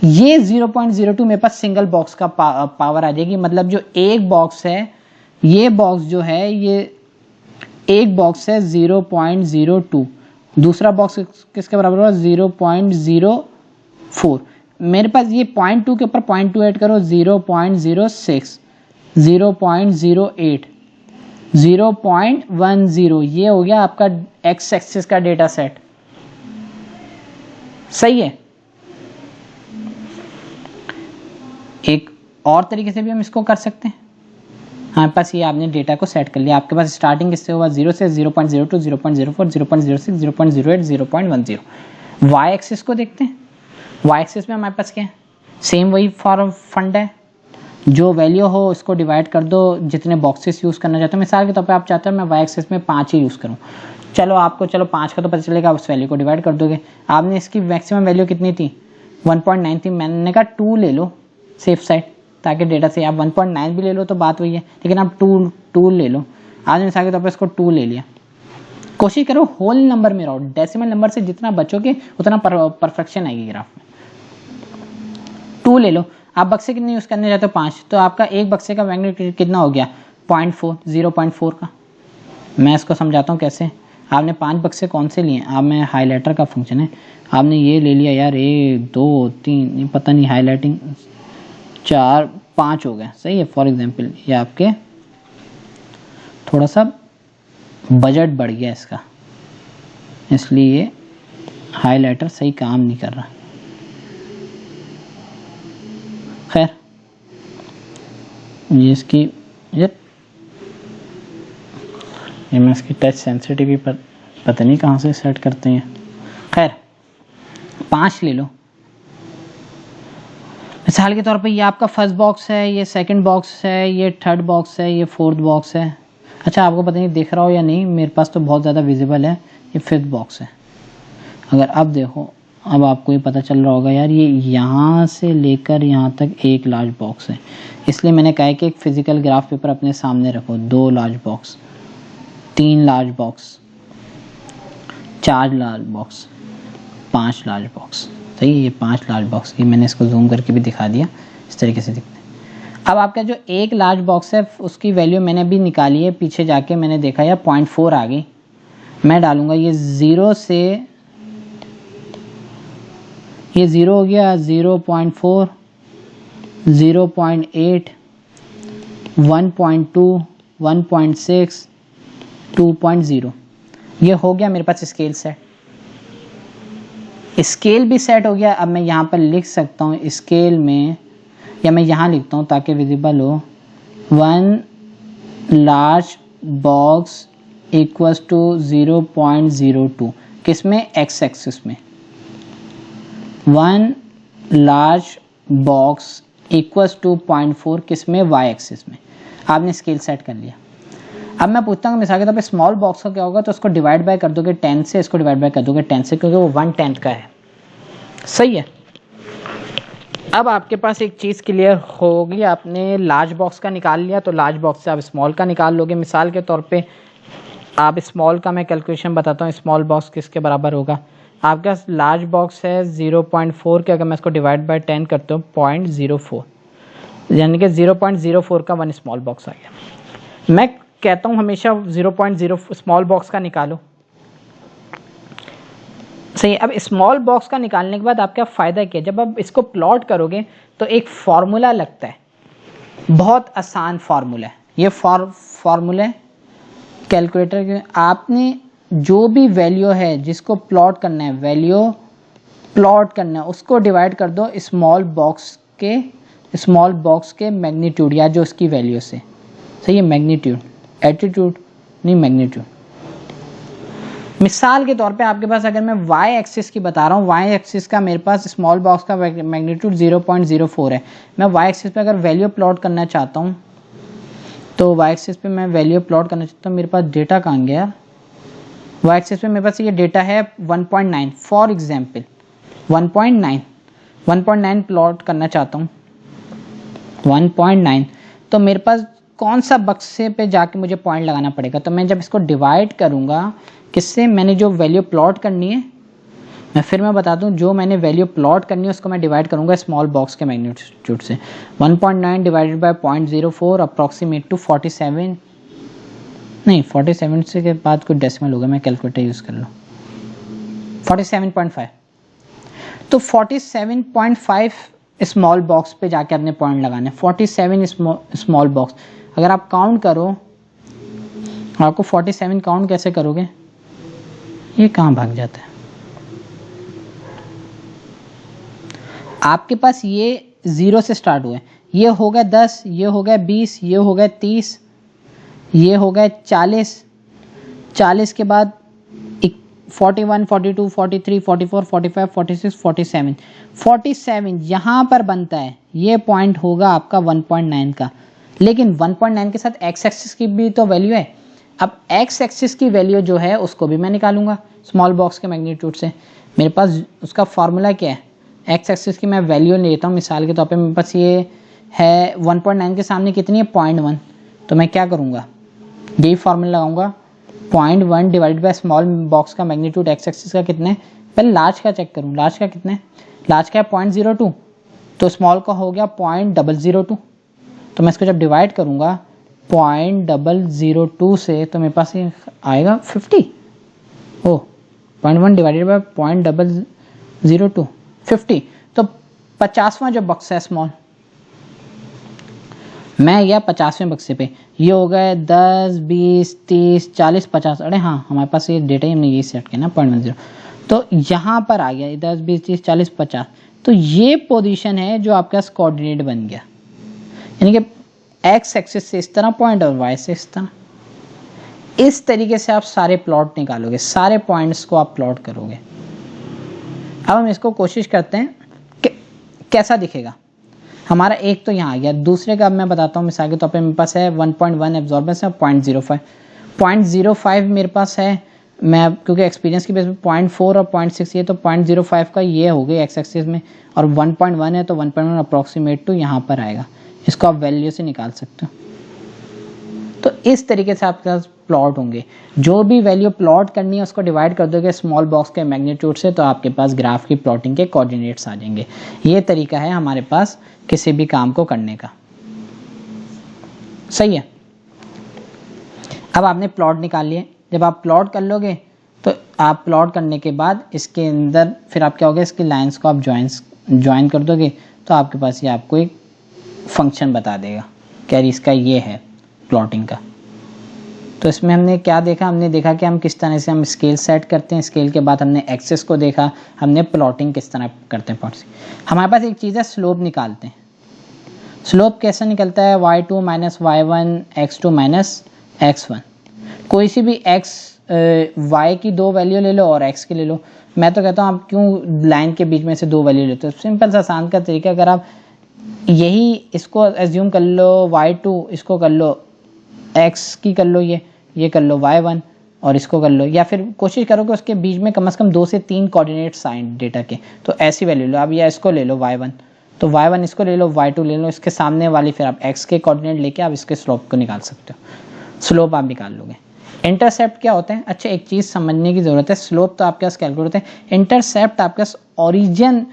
ये 0.02 मेरे पास सिंगल बॉक्स का पावर आ जाएगी। मतलब जो एक बॉक्स है, ये बॉक्स जो है, ये एक बॉक्स है 0.02, दूसरा बॉक्स किसके बराबर होगा 0.04। मेरे पास ये 0.2 के ऊपर 0.2 ऐड करो, 0.06, 0.08, 0.10, ये हो गया आपका एक्स एक्सिस का डेटा सेट। सही है। एक और तरीके से भी हम इसको कर सकते हैं। हमारे पास ये आपने डेटा को सेट कर लिया, आपके पास स्टार्टिंग किससे हुआ 0 से, 0.02, 0.04, 0.06, 0.08, 0.10। वाई एक्सिस को देखते हैं। वाई एक्सिस में हमारे पास क्या है, सेम वही फॉर्म फंड है, जो वैल्यू हो उसको डिवाइड कर दो जितने बॉक्सेस यूज़ करना चाहते हो। मिसाल के तौर पे आप चाहते हो मैं वाई एक्सिस में 5 ही यूज़ करूँ, चलो 5 का तो पता चलेगा, उस वैल्यू को डिवाइड कर दोगे। आपने इसकी मैक्सिमम वैल्यू कितनी थी 1.9 थी, मैंने कहा 2 ले लो सेफ साइड, ताकि डेटा से आप 1.9 भी ले लो तो बात वही है, लेकिन आप 2 ले लो। आज मिसाल के तौर पर इसको 2 ले लिया। कोशिश करो होल नंबर में रहो, डेसिमल नंबर से जितना बचोगे उतना परफेक्शन आएगी ग्राफ में। 2 ले लो। आप बक्से कितने यूज़ करने चाहते हो 5, तो आपका एक बक्से का मैग्नीट्यूड कितना हो गया 0.4 का। मैं इसको समझाता हूँ कैसे। आपने 5 बक्से कौन से लिए, आप में हाईलाइटर का फंक्शन है, आपने ये ले लिया यार 1 2 3 पता नहीं हाईलाइटिंग 4 5 हो गए, सही है। फॉर एग्जांपल ये आपके थोड़ा सा बजट बढ़ गया इसका, इसलिए हाईलाइटर सही काम नहीं कर रहा। खैर ये इसकी ये मैं इसकी टच सेंसिटिविटी पर पता नहीं कहाँ से सेट करते हैं। खैर 5 ले लो। मिसाल के तौर पे ये आपका फर्स्ट बॉक्स है, ये सेकंड बॉक्स है, ये थर्ड बॉक्स है, ये फोर्थ बॉक्स है। अच्छा आपको पता नहीं दिख रहा हो या नहीं, मेरे पास तो बहुत ज़्यादा विजिबल है, ये फिफ्थ बॉक्स है। अगर अब देखो, अब आपको ये पता चल रहा होगा यार ये यहाँ से लेकर यहाँ तक एक लार्ज बॉक्स है। इसलिए मैंने कहा है कि एक फिजिकल ग्राफ पेपर अपने सामने रखो, 2 large box, 3 large box, 4 large box, 5 large box. सही है, ये 5 लार्ज बॉक्स, ये मैंने इसको जूम करके भी दिखा दिया, इस तरीके से दिखते हैं। अब आपका जो एक लार्ज बॉक्स है उसकी वैल्यू मैंने भी निकाली है, पीछे जाके मैंने देखा यार 0.4 आ गई। मैं डालूंगा ये 0 से, ये 0 हो गया, 0.4, 0.8, 1.2, 1.6, 2.0, ये हो गया मेरे पास स्केल सेट। स्केल भी सेट हो गया। अब मैं यहाँ पर लिख सकता हूँ स्केल में, या मैं यहाँ लिखता हूँ ताकि विजिबल हो, 1 लार्ज बॉक्स इक्वल्स टू 0.02, किस में, एक्स एक्सिस में। 1 लार्ज बॉक्स इक्वल्स टू 0.4 किस में, y एक्सिस में। आपने स्केल सेट कर लिया। अब मैं पूछता हूँ मिसाल के तौर पे स्मॉल बॉक्स का क्या होगा, तो उसको डिवाइड बाय कर दोगे 10 से, इसको डिवाइड बाय कर दोगे 10 से, क्योंकि वो 1/10 का है। सही है। अब आपके पास एक चीज़ क्लियर होगी, आपने लार्ज बॉक्स का निकाल लिया तो लार्ज बॉक्स से आप स्मॉल का निकाल लोगे। मिसाल के तौर पे आप स्मॉल का मैं कैलकुलेशन बताता हूँ, स्मॉल बॉक्स किसके बराबर होगा। आपके पास लार्ज बॉक्स है 0.4 के, अगर मैं इसको डिवाइड बाय 10 करता हूँ 0.04, यानी कि 0.04 का 1 स्मॉल बॉक्स आ गया। मैं कहता हूँ हमेशा 0.0 स्मॉल बॉक्स का निकालो। सही है। अब स्मॉल बॉक्स का निकालने के बाद आपका फ़ायदा क्या है, जब आप इसको प्लॉट करोगे तो एक फार्मूला लगता है, बहुत आसान फार्मूला है ये। फार्मूला कैलकुलेटर के आपने जो भी वैल्यू है जिसको प्लॉट करना है, वैल्यू प्लॉट करना है, उसको डिवाइड कर दो स्मॉल बॉक्स के मैग्नीट्यूड या जो उसकी वैल्यू से। सही है। मैग्नीट्यूड, एटीट्यूड नहीं, मैग्नीट्यूड। मिसाल के तौर पे आपके पास अगर मैं y एक्सिस की बता रहा हूँ, y एक्सिस का मेरे पास स्मॉल बॉक्स का मैग्नीट्यूड 0.04 है। मैं y एक्सिस पे अगर वैल्यू प्लॉट करना चाहता हूँ तो y एक्सिस पे मैं वैल्यू प्लॉट करना चाहता हूँ, मेरे पास डेटा कहाँ गया। y एक्सिस पे मेरे पास ये डेटा है 1.9, फॉर एग्जाम्पल 1.9 प्लॉट करना चाहता हूँ 1.9, तो मेरे पास कौन सा बक्से पे जाके मुझे पॉइंट लगाना पड़ेगा। तो मैं जब इसको डिवाइड करूँगा किससे, मैंने जो वैल्यू प्लॉट करनी है, मैं बता दूं, जो मैंने वैल्यू प्लॉट करनी है उसको मैं डिवाइड करूंगा स्मॉल बॉक्स के मैग्नीट्यूड से। 1.9 डिवाइडेड बाय 0.04 अप्रॉक्सीमेट टू 47, नहीं 47 से के बाद कुछ डेसिमल होगा, मैं कैलकुलेटर यूज़ कर लूँ, 47.5। तो 47.5 स्मॉल बॉक्स पे जाके अपने पॉइंट लगाने। 47 स्मॉल बॉक्स अगर आप काउंट करो, आपको 47 काउंट कैसे करोगे, ये कहाँ भाग जाता है। आपके पास ये 0 से स्टार्ट हुए, ये हो गया 10, ये हो गया 20, ये हो गया 30, ये हो गया 40 के बाद 41, 42, 43, 44, 45, 46, 47 यहाँ पर बनता है। ये पॉइंट होगा आपका 1.9 का, लेकिन 1.9 के साथ x एक्सिस की भी तो वैल्यू है। अब x एक्सिस की वैल्यू जो है उसको भी मैं निकालूंगा स्मॉल बॉक्स के मैग्नीट्यूड से। मेरे पास उसका फार्मूला क्या है, x एक्सिस की मैं वैल्यू लेता हूँ। मिसाल के तौर पे मेरे पास ये है 1.9 के सामने कितनी है 0.1, तो मैं क्या करूँगा, यही फार्मूला लगाऊंगा 0.1 डिवाइड बाय स्मॉल बॉक्स का मैग्नीट्यूड x एक्सिस का कितने, पहले लार्ज का चेक करूँ, लार्ज का कितने, लार्ज का है 0.02, तो स्मॉल का हो गया 0.002, तो मैं इसको जब डिवाइड करूँगा 0.002 से तो मेरे पास ये आएगा 50। ओ 0.1 डिवाइडेड बाय 0.002 50, तो 50वां जो बक्सा है स्मॉल, मैं गया 50वें बक्से पे, ये हो गए 10, 20, 30, 40, 50। अरे हाँ हमारे पास ये डेटा ही हमने ये सेट किया ना 0.10, तो यहाँ पर आ गया 10, 20, 30, 40, 50। तो ये पोजीशन है जो आपके पास कोऑर्डिनेट बन गया, यानी कि एक्स एक्सिस से इस तरह पॉइंट और वाई से इस तरह। इस तरीके से आप सारे प्लॉट निकालोगे, सारे पॉइंट्स को आप प्लॉट करोगे। अब हम इसको कोशिश करते हैं कि कैसा दिखेगा। हमारा एक तो यहाँ आ गया, दूसरे का अब मैं बताता हूँ। मिसाल के तौर पे मेरे पास है 1.1 एब्जॉर्बेंस है, 0.05 मेरे पास है। मैं क्योंकि एक्सपीरियंस की बेस पे 0.4 और 0.6 ये, तो 0.05 का ये हो गया एक्स एक्सिस में, और 1.1 है तो 1.1 अप्रॉक्सीमेट टू यहाँ पर आएगा। इसको आप वैल्यू से निकाल सकते हो। तो इस तरीके से आपके पास प्लॉट होंगे, जो भी वैल्यू प्लॉट करनी है उसको डिवाइड कर दोगे स्मॉल बॉक्स के मैग्नीट्यूड से, तो आपके पास ग्राफ की प्लॉटिंग के कोऑर्डिनेट्स आ जाएंगे। ये तरीका है हमारे पास किसी भी काम को करने का। सही है। अब आपने प्लॉट निकाल लिए। जब आप प्लॉट कर लोगे तो आप प्लॉट करने के बाद इसके अंदर फिर आप क्या होगा, इसकी लाइंस को आप ज्वाइन कर दोगे, तो आपके पास ये आपको एक फंक्शन बता देगा कि इसका ये है प्लॉटिंग का। तो इसमें हमने क्या देखा, हमने देखा कि हम किस तरह से हम स्केल सेट करते हैं। स्केल के बाद हमने एक्सेस को देखा, हमने प्लॉटिंग किस तरह करते हैं पॉइंट्स। हमारे पास एक चीज़ है स्लोप निकालते हैं। स्लोप कैसे निकलता है, y2 - y1 x2 - x1। कोई सी भी x y की 2 वैल्यू ले लो और x की ले लो। मैं तो कहता हूँ आप क्यों लाइन के बीच में से 2 वैल्यू लेते हो। सिंपल सा आसान का तरीका, अगर आप यही इसको एज्यूम कर लो y2, इसको कर लो x की कर लो, ये कर लो y1 और इसको कर लो, या फिर कोशिश करो कि उसके बीच में कम से कम 2 से 3 कोऑर्डिनेट्स आए डेटा के, तो ऐसी वैल्यू लो आप। या इसको ले लो y1, तो y1 इसको ले लो, y2 ले लो, इसके सामने वाली फिर आप x के कोऑर्डिनेट लेके आप इसके स्लोप को निकाल सकते हो। स्लोप आप निकाल लोगे। इंटरसेप्ट क्या होता है? अच्छा, एक चीज़ समझने की ज़रूरत है। स्लोप तो आपके पास कैलकुलेट होते हैं, इंटरसेप्ट आपके पास ओरिजिन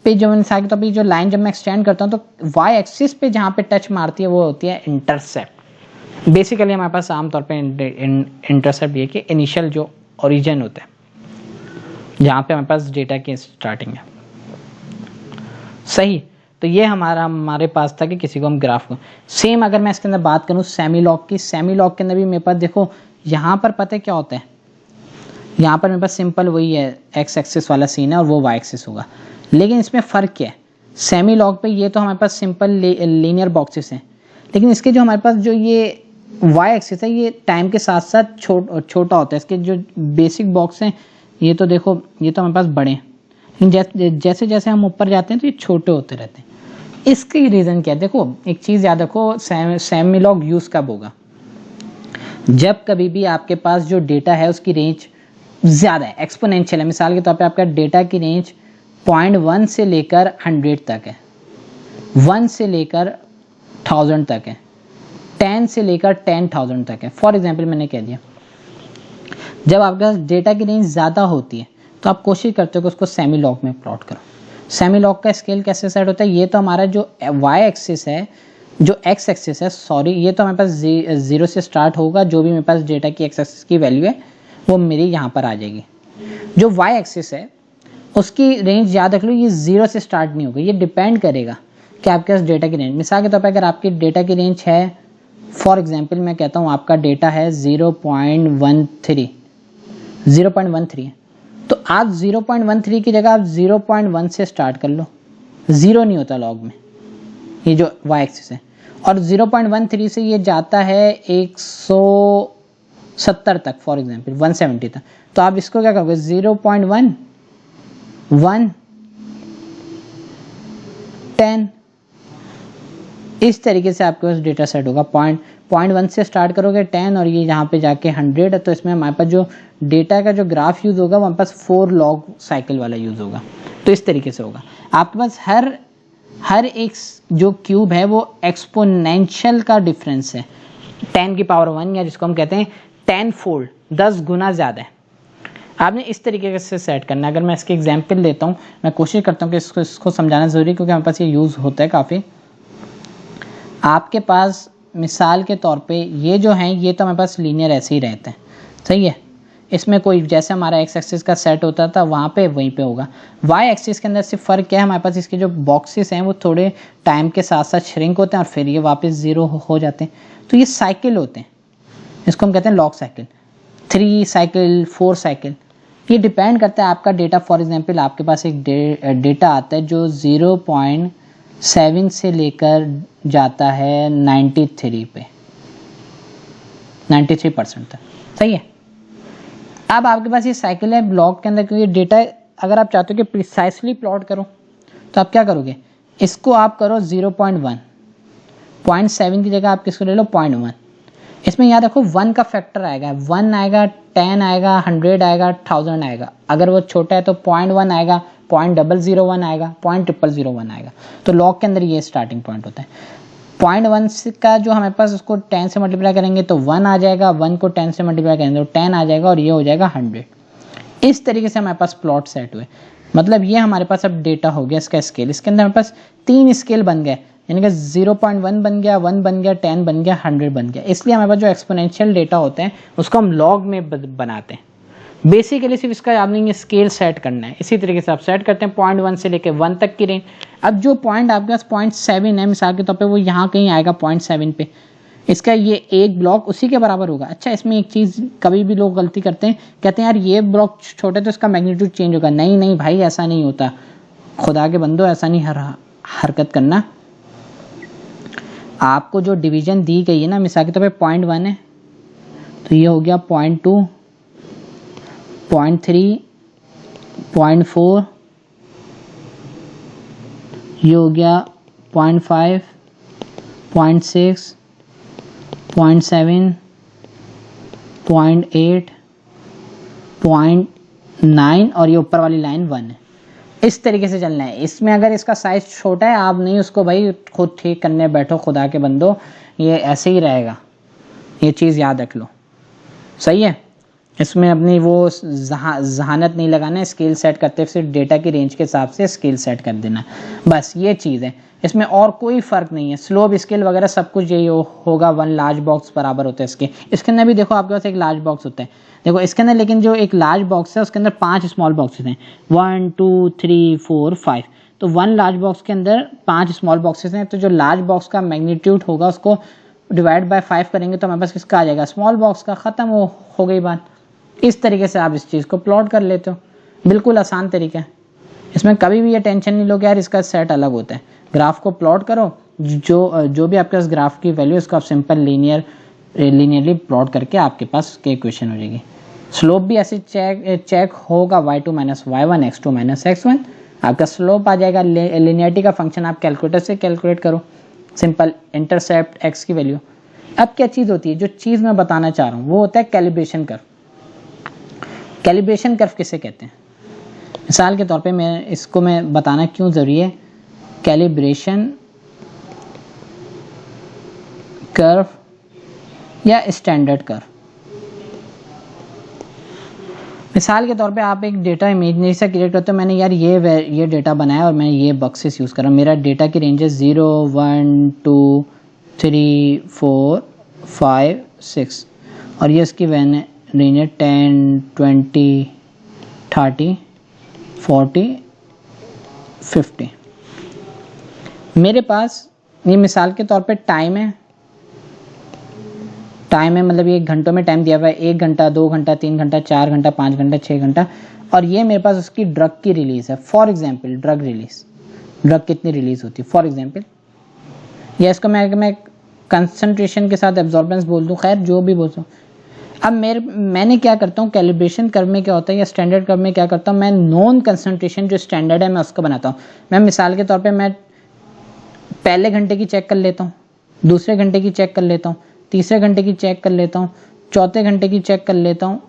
पे जो मिसाल के तौर पर जो लाइन जब मैं एक्सटेंड करता हूँ तो वाई एक्सिस पे जहाँ पे टच मारती है वो होती है इंटरसेप्ट। बेसिकली हमारे पास आमतौर पे इंटरसेप्ट ये कि इनिशियल जो ओरिजिन होता है जहाँ पे हमारे पास डेटा की स्टार्टिंग है। सही, तो ये हमारे पास था कि किसी को हम ग्राफ को सेम, अगर मैं इसके अंदर बात करूँ सेमी लॉग की, सेमी लॉग के अंदर भी मेरे पास देखो यहाँ पर पता है क्या होता है, यहाँ पर मेरे पास सिंपल वही है एक्स एक्सिस वाला सीन है और वो वाई एक्सिस होगा, लेकिन इसमें फ़र्क क्या है? सेमी लॉग पे ये तो हमारे पास सिंपल लीनियर बॉक्सेस हैं, लेकिन इसके जो हमारे पास जो ये वाई एक्सिस है ये टाइम के साथ साथ छोटा होता है। इसके जो बेसिक बॉक्स हैं ये तो देखो ये तो हमारे पास बड़े हैं, लेकिन जैसे जैसे हम ऊपर जाते हैं तो ये छोटे होते रहते हैं। इसकी रीज़न क्या है? देखो एक चीज़ याद रखो, सेमी लॉग यूज़ कब होगा? जब कभी भी आपके पास जो डेटा है उसकी रेंज ज़्यादा है, एक्सपोनेंशियल है। मिसाल के तौर पे आपका डेटा की रेंज 0.1 से लेकर 100 तक है, 1 से लेकर 1000 तक है, 10 से लेकर 10,000 तक है। फॉर एग्जांपल मैंने कह दिया, जब आपके पास डेटा की रेंज ज़्यादा होती है तो आप कोशिश करते हो कि उसको सेमी लॉग में प्लॉट करो। सेमी लॉग का स्केल कैसे सेट होता है? ये तो हमारा जो वाई एक्सिस है, जो एक्स एक्सिस है, सॉरी, ये तो हमारे पास 0 से स्टार्ट होगा। जो भी मेरे पास डेटा की एक्स एक्सिस की वैल्यू है वो मेरी यहाँ पर आ जाएगी। जो वाई एक्सिस है उसकी रेंज याद रख लो, ये 0 से स्टार्ट नहीं होगा, ये डिपेंड करेगा कि आपके पास डेटा की रेंज। मिसाल के तौर पर अगर आपकी डेटा की रेंज है, फॉर एग्जांपल मैं कहता हूँ आपका डेटा है 0.13 है, तो आप 0.13 की जगह आप 0.1 से स्टार्ट कर लो। 0 नहीं होता लॉग में, ये जो वाई एक्सिस है, और 0.13 से ये जाता है 170 तक, फॉर एग्जांपल 170 तक। तो आप इसको क्या करोगे? 0.1, 1, 10, इस तरीके से आपके पास डेटा सेट होगा। 0.1 से स्टार्ट करोगे 10 और ये यहाँ पे जाके 100 है, तो इसमें हमारे पास जो डेटा का जो ग्राफ यूज़ होगा वो हमारे पास 4 लॉग साइकिल वाला यूज़ होगा। तो इस तरीके से होगा आपके पास हर एक जो क्यूब है वो एक्सपोनेंशियल का डिफरेंस है, 10 की पावर 1, या जिसको हम कहते हैं 10 फोल्ड, 10 गुना ज़्यादा है। आपने इस तरीके से सेट करना है। अगर मैं इसके एग्जांपल देता हूँ, मैं कोशिश करता हूँ कि इसको समझाना ज़रूरी है क्योंकि हमारे पास ये यूज़ होता है काफ़ी। आपके पास मिसाल के तौर पे ये जो हैं ये तो हमारे पास लीनियर ऐसे ही रहते हैं, सही है। इसमें कोई जैसे हमारा एक्स एक्सिस का सेट होता था वहाँ पे वहीं पे होगा। वाई एक्सिस के अंदर सिर्फ फ़र्क क्या है, हमारे पास इसके जो बॉक्सेस हैं वो थोड़े टाइम के साथ साथ श्रिंक होते हैं और फिर ये वापस 0 हो जाते हैं। तो ये साइकिल होते हैं, इसको हम कहते हैं लॉग साइकिल, 3 साइकिल, 4 साइकिल। ये डिपेंड करता है आपका डेटा। फॉर एग्जांपल आपके पास एक डेटा आता है जो 0.7 से लेकर जाता है 93 पे, 93% तक, सही है। अब आपके पास ये साइकिल है ब्लॉक के अंदर, क्योंकि डेटा अगर आप चाहते हो कि प्रिसाइसली प्लॉट करो तो आप क्या करोगे? इसको आप करो 0.1, 0.7 की जगह आप किसको ले लो? 0.1। इसमें याद रखो 1 का फैक्टर आएगा, 1 आएगा, 10 आएगा, 100 आएगा, 1000 आएगा। अगर वो छोटा है तो 0.1 आएगा, 0.001 आएगा, 0.0001 आएगा। तो लॉग के अंदर ये स्टार्टिंग पॉइंट होता है। 0.1 का जो हमारे पास उसको 10 से मल्टीप्लाई करेंगे तो 1 आ जाएगा, 1 को 10 से मल्टीप्लाई करेंगे तो 10 आ जाएगा और ये हो जाएगा 100। इस तरीके से हमारे पास प्लॉट सेट हुए। मतलब ये हमारे पास अब डेटा हो गया, इसका स्केल। इसके अंदर हमारे पास 3 स्केल बन गए, यानी कि 0.1 बन गया, 1 बन गया, 10 बन गया, 100 बन गया। इसलिए हमारे पास जो एक्सपोनेंशियल डेटा होते हैं उसको हम लॉग में बनाते हैं। बेसिकली सिर्फ इसका आपने स्केल सेट करना है। इसी तरीके से आप सेट करते हैं 0.1 से लेकर 1 तक की रेंज। अब जो पॉइंट आपके पास 0.7 है मिसाल के तौर पे, वो यहाँ कहीं आएगा 0.7 पे, इसका ये एक ब्लॉक उसी के बराबर होगा। अच्छा, इसमें एक चीज़ कभी भी लोग गलती करते हैं, कहते हैं यार ये ब्लॉक छोटे तो इसका मैग्नीट्यूड चेंज होगा। नहीं भाई, ऐसा नहीं होता। खुदा के बंदो, ऐसा नहीं हरकत करना। आपको जो डिवीजन दी गई है ना, मिसाल के तौर पे 0.1 है तो ये हो गया 0.2, 0.3, 0.4, ये हो गया 0.5, 0.6, 0.7, 0.8, 0.9 और ये ऊपर वाली लाइन 1 है। इस तरीके से चलना है। इसमें अगर इसका साइज छोटा है, आप नहीं उसको भाई खुद ठीक करने बैठो, खुदा के बंदो, ये ऐसे ही रहेगा। ये चीज़ याद रख लो, सही है। इसमें अपनी वो जहानत नहीं लगाना है, स्केल सेट करते सिर्फ डेटा की रेंज के हिसाब से स्केल सेट कर देना, बस ये चीज़ है। इसमें और कोई फ़र्क नहीं है। स्लोप स्केल वगैरह सब कुछ यही होगा। 1 लार्ज बॉक्स बराबर होता है इसके अंदर भी देखो आपके पास एक लार्ज बॉक्स होता है, देखो इसके अंदर, लेकिन जो एक लार्ज बॉक्स है उसके अंदर 5 स्मॉल बॉक्सेस हैं, 1 2 3 4 5। तो 1 लार्ज बॉक्स के अंदर 5 स्मॉल बॉक्सेस हैं, तो जो लार्ज बॉक्स का मैग्नीट्यूड होगा उसको डिवाइड बाय 5 करेंगे तो हमारे पास किसका आ जाएगा, स्मॉल बॉक्स का। ख़त्म हो गई बात। इस तरीके से आप इस चीज़ को प्लॉट कर लेते हो, बिल्कुल आसान तरीका है। इसमें कभी भी ये टेंशन नहीं लो कि यार इसका सेट अलग होता है। ग्राफ को प्लॉट करो, जो भी आपके पास ग्राफ की वैल्यू इसको आप सिंपल लीनियरली प्लॉट करके आपके पास के इक्वेशन हो जाएगी। स्लोप भी ऐसे चेक होगा, y2 - y1 x2 - x1, आपका स्लोप आ जाएगा। लीनियरिटी का फंक्शन आप कैलकुलेटर से कैलकुलेट करो, सिंपल इंटरसेप्ट x की वैल्यू। अब क्या चीज़ होती है, जो चीज़ मैं बताना चाह रहा हूँ वो होता है कैलिब्रेशन कर्व। कैलिब्रेशन कर्व किसे कहते हैं? मिसाल के तौर पे मैं बताना क्यों ज़रूरी है। कैलिब्रेशन कर्व या स्टैंडर्ड कर्व, मिसाल के तौर पे आप एक डेटा इमेजनरी से क्रिएट करते हो। मैंने यार ये डेटा बनाया और मैं ये बक्सेस यूज़ कर रहा हूँ। मेरा डेटा की रेंज है 0 1 2 3 4 5 6 और ये इसकी रेंज है 10 20 30 40 50। मेरे पास ये मिसाल के तौर पे टाइम है मतलब ये घंटों में टाइम दिया हुआ है, 1 घंटा 2 घंटा 3 घंटा 4 घंटा 5 घंटा 6 घंटा। और ये मेरे पास उसकी ड्रग की रिलीज़ है। फॉर एग्जांपल ड्रग कितनी रिलीज़ होती है फॉर एग्जांपल, या इसको मैं कंसंट्रेशन के साथ एब्जॉर्बेंस बोल दूँ, खैर जो भी बोल दूँ। अब मैंने क्या करता हूँ, कैलिब्रेशन कर्व में क्या होता है या स्टैंडर्ड कर्व में क्या करता हूँ, मैं नॉन कंसंट्रेशन जो स्टैंडर्ड है मैं उसको बनाता हूँ। मैं मिसाल के तौर पे मैं पहले घंटे की चेक कर लेता हूँ, दूसरे घंटे की चेक कर लेता हूँ, तीसरे घंटे की चेक कर लेता हूँ, चौथे घंटे की चेक कर लेता हूँ,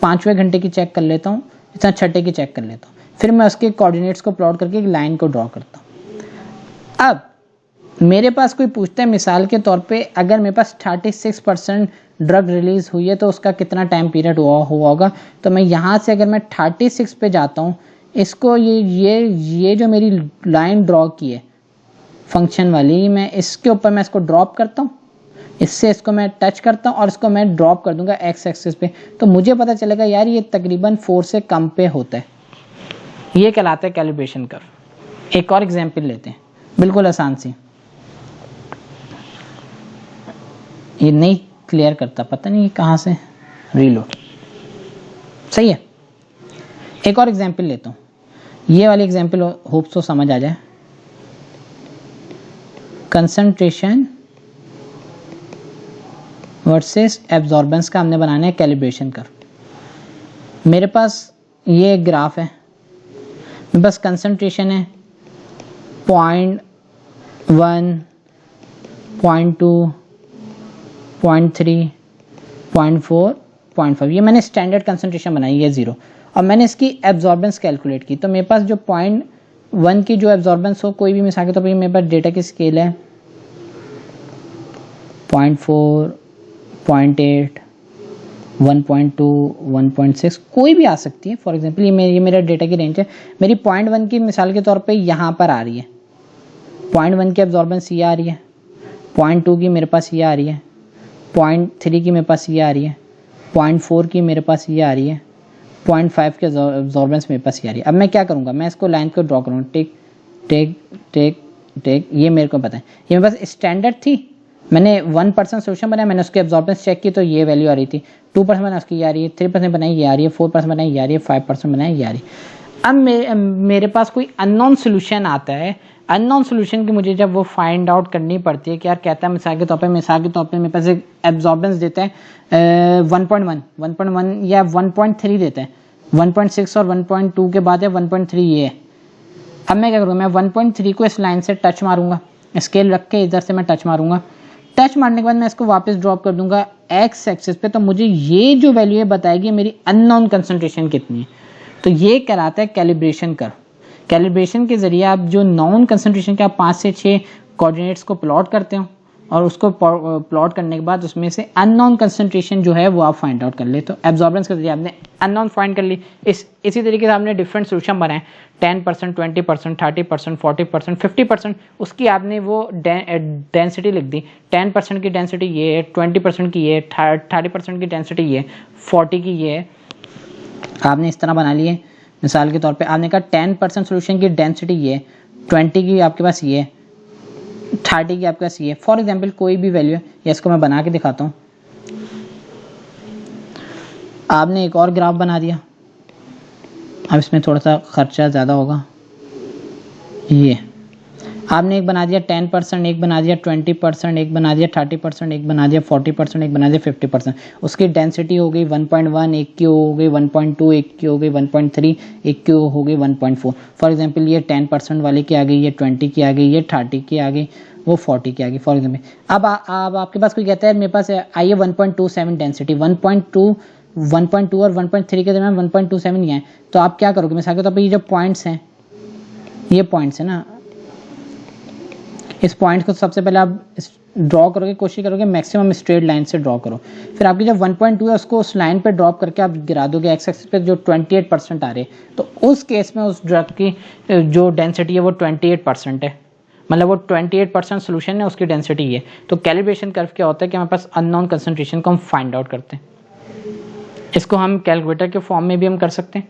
5वें घंटे की चेक कर लेता हूँ, इस तरह छठे की चेक कर लेता हूँ। फिर मैं उसके कोऑर्डिनेट्स को प्लॉट करके एक लाइन को ड्रॉ करता हूँ। अब मेरे पास कोई पूछता है मिसाल के तौर पे, अगर मेरे पास 36% ड्रग रिलीज हुई है तो उसका कितना टाइम पीरियड हुआ होगा। तो मैं यहाँ से अगर मैं 36 पे जाता हूँ, इसको ये जो मेरी लाइन ड्रॉ की है फंक्शन वाली, मैं इसके ऊपर मैं इसको ड्रॉप करता हूँ, इससे इसको मैं टच करता हूँ और इसको मैं ड्रॉप कर दूंगा एक्स एक्सिस पे। तो मुझे पता चलेगा यार ये तकरीबन 4 से कम पे होता है। ये कहलाता है कैलिब्रेशन कर्व। एक और एग्जांपल लेते हैं, बिल्कुल आसान सी, ये नहीं क्लियर करता, पता नहीं कहाँ से रीलोड, सही है। एक और एग्जांपल लेता हूँ, ये वाली एग्जांपल होप सो समझ आ जाए। कंसंट्रेशन वर्सेस एब्जॉर्बेंस का हमने बनाना है कैलिब्रेशन कर्व। मेरे पास ये एक ग्राफ है, मेरे पास कंसंट्रेशन है 0.1 0.2 0.3 0.4 0.5, ये मैंने स्टैंडर्ड कंसंट्रेशन बनाई है 0, और मैंने इसकी एब्जॉर्बेंस कैलकुलेट की। तो मेरे पास जो 0.1 की जो एब्जॉर्बेंस हो, कोई भी मिसाल के तौर पर मेरे पास डेटा की स्केल है 0.4 0.8 1.2 1.6, कोई भी आ सकती है। फॉर एग्जांपल ये मेरा डेटा की रेंज है। मेरी 0.1 की मिसाल के तौर पे यहाँ पर आ रही है, 0.1 की एब्जॉर्बेंस ये आ रही है, 0.2 की मेरे पास ये आ रही है, 0.3 की मेरे पास ये आ रही है, 0.4 की मेरे पास ये आ रही है, 0.5 की एब्जॉर्बेंस मेरे पास ये आ रही है। अब मैं क्या करूँगा, मैं इसको लाइन को ड्रॉ करूँगा, टेक टेक टेक टेक, ये मेरे को पता है। ये मेरे पास स्टैंडर्ड थी, मैंने 1% सोल्यूशन बनाया, मैंने उसकी एब्जॉर्बेंस चेक की तो ये वैल्यू आ रही थी। 2% बनाया उसकी ये आ रही है, 3% बनाई ये आ रही है, 4% बनाई ये आ रही है, 5% बनाई ये आ रही है। अब मेरे पास कोई अननोन सोल्यूशन आता है, अननोन सोल्यूशन की मुझे जब वो फाइंड आउट करनी पड़ती है कि यार कहता है मिसाल के तौर पे मेरे पास एक एब्जॉर्बेंस देता है 1.1 या 1.3 देता है। 1.6 और 1.2 के बाद है 1.3 ये है। अब मैं क्या करूँगा, मैं 1.3 को इस लाइन से टच मारूंगा, स्केल रख के इधर से मैं टच मारूंगा। टच मारने के बाद मैं इसको वापस ड्रॉप कर दूंगा एक्स एक्सिस पे, तो मुझे ये जो वैल्यू है बताएगी मेरी अननोन कंसंट्रेशन कितनी है। तो ये कहलाता है कैलिब्रेशन कर्व। कैलिब्रेशन के जरिए आप जो नॉन कंसंट्रेशन के आप 5 से 6 कोऑर्डिनेट्स को प्लॉट करते हो और उसको प्लॉट करने के बाद उसमें से अननोन कंसंट्रेशन जो है वो आप फाइंड आउट कर ले। तो एब्जॉर्बेंस के जरिए आपने अननोन फाइंड कर ली। इसी तरीके से आपने डिफरेंट सोल्यूशन बनाए, 10%, 20%, 30%, 40%, 50%, उसकी आपने वो डेंसिटी लिख दी। 10% की डेंसिटी ये है, 20% की ये, 30% की डेंसिटी ये, 40 की ये है। आपने इस तरह बना लिए। मिसाल के तौर पे आपने कहा 10% सोल्यूशन की डेंसिटी ये, 20 की आपके पास ये, 30 की आपके पास ये, फॉर एग्जांपल कोई भी वैल्यू है। या इसको मैं बना के दिखाता हूँ। आपने एक और ग्राफ बना दिया, अब इसमें थोड़ा सा खर्चा ज़्यादा होगा। ये आपने एक बना दिया 10%, एक बना दिया 20%, एक बना दिया 30%, एक बना दिया 40%, एक बना दिया 50%। उसकी डेंसिटी हो गई 1.1, एक की हो गई 1.2, एक की हो गई 1.3, एक की हो गई 1.4। फॉर एग्जांपल ये 10% वाले की आ गई, ये 20 की आ गई, ये 30 की आ गई, वो 40 की आ गई फॉर एग्जाम्पल। अब आपके पास कोई कहता है मेरे पास आइए 1.27 डेंसिटी, 1.2 और 1.3 के दरमियान 1.27 ये है। तो आप क्या करोगे, मिसाल के तौर पर ये जो पॉइंट्स हैं, ये पॉइंट्स है ना, इस पॉइंट को सबसे पहले आप ड्रॉ करोगे, कोशिश करोगे मैक्सिमम स्ट्रेट लाइन से ड्रॉ करो। फिर आपकी जब 1.2 है उसको उस लाइन पे ड्रॉप करके आप गिरा दोगे एक्स एक्सिस पे जो 28% आ रहे, तो उस केस में उस ड्रग की जो डेंसिटी है वो 28% है, मतलब वो 28% सोल्यूशन है, उसकी डेंसिटी है। तो कैलिब्रेशन कर्व क्या होता है कि हमारे पास अननोन कंसंट्रेशन को हम फाइंड आउट करते हैं। इसको हम कैलकुलेटर के फॉर्म में भी हम कर सकते हैं।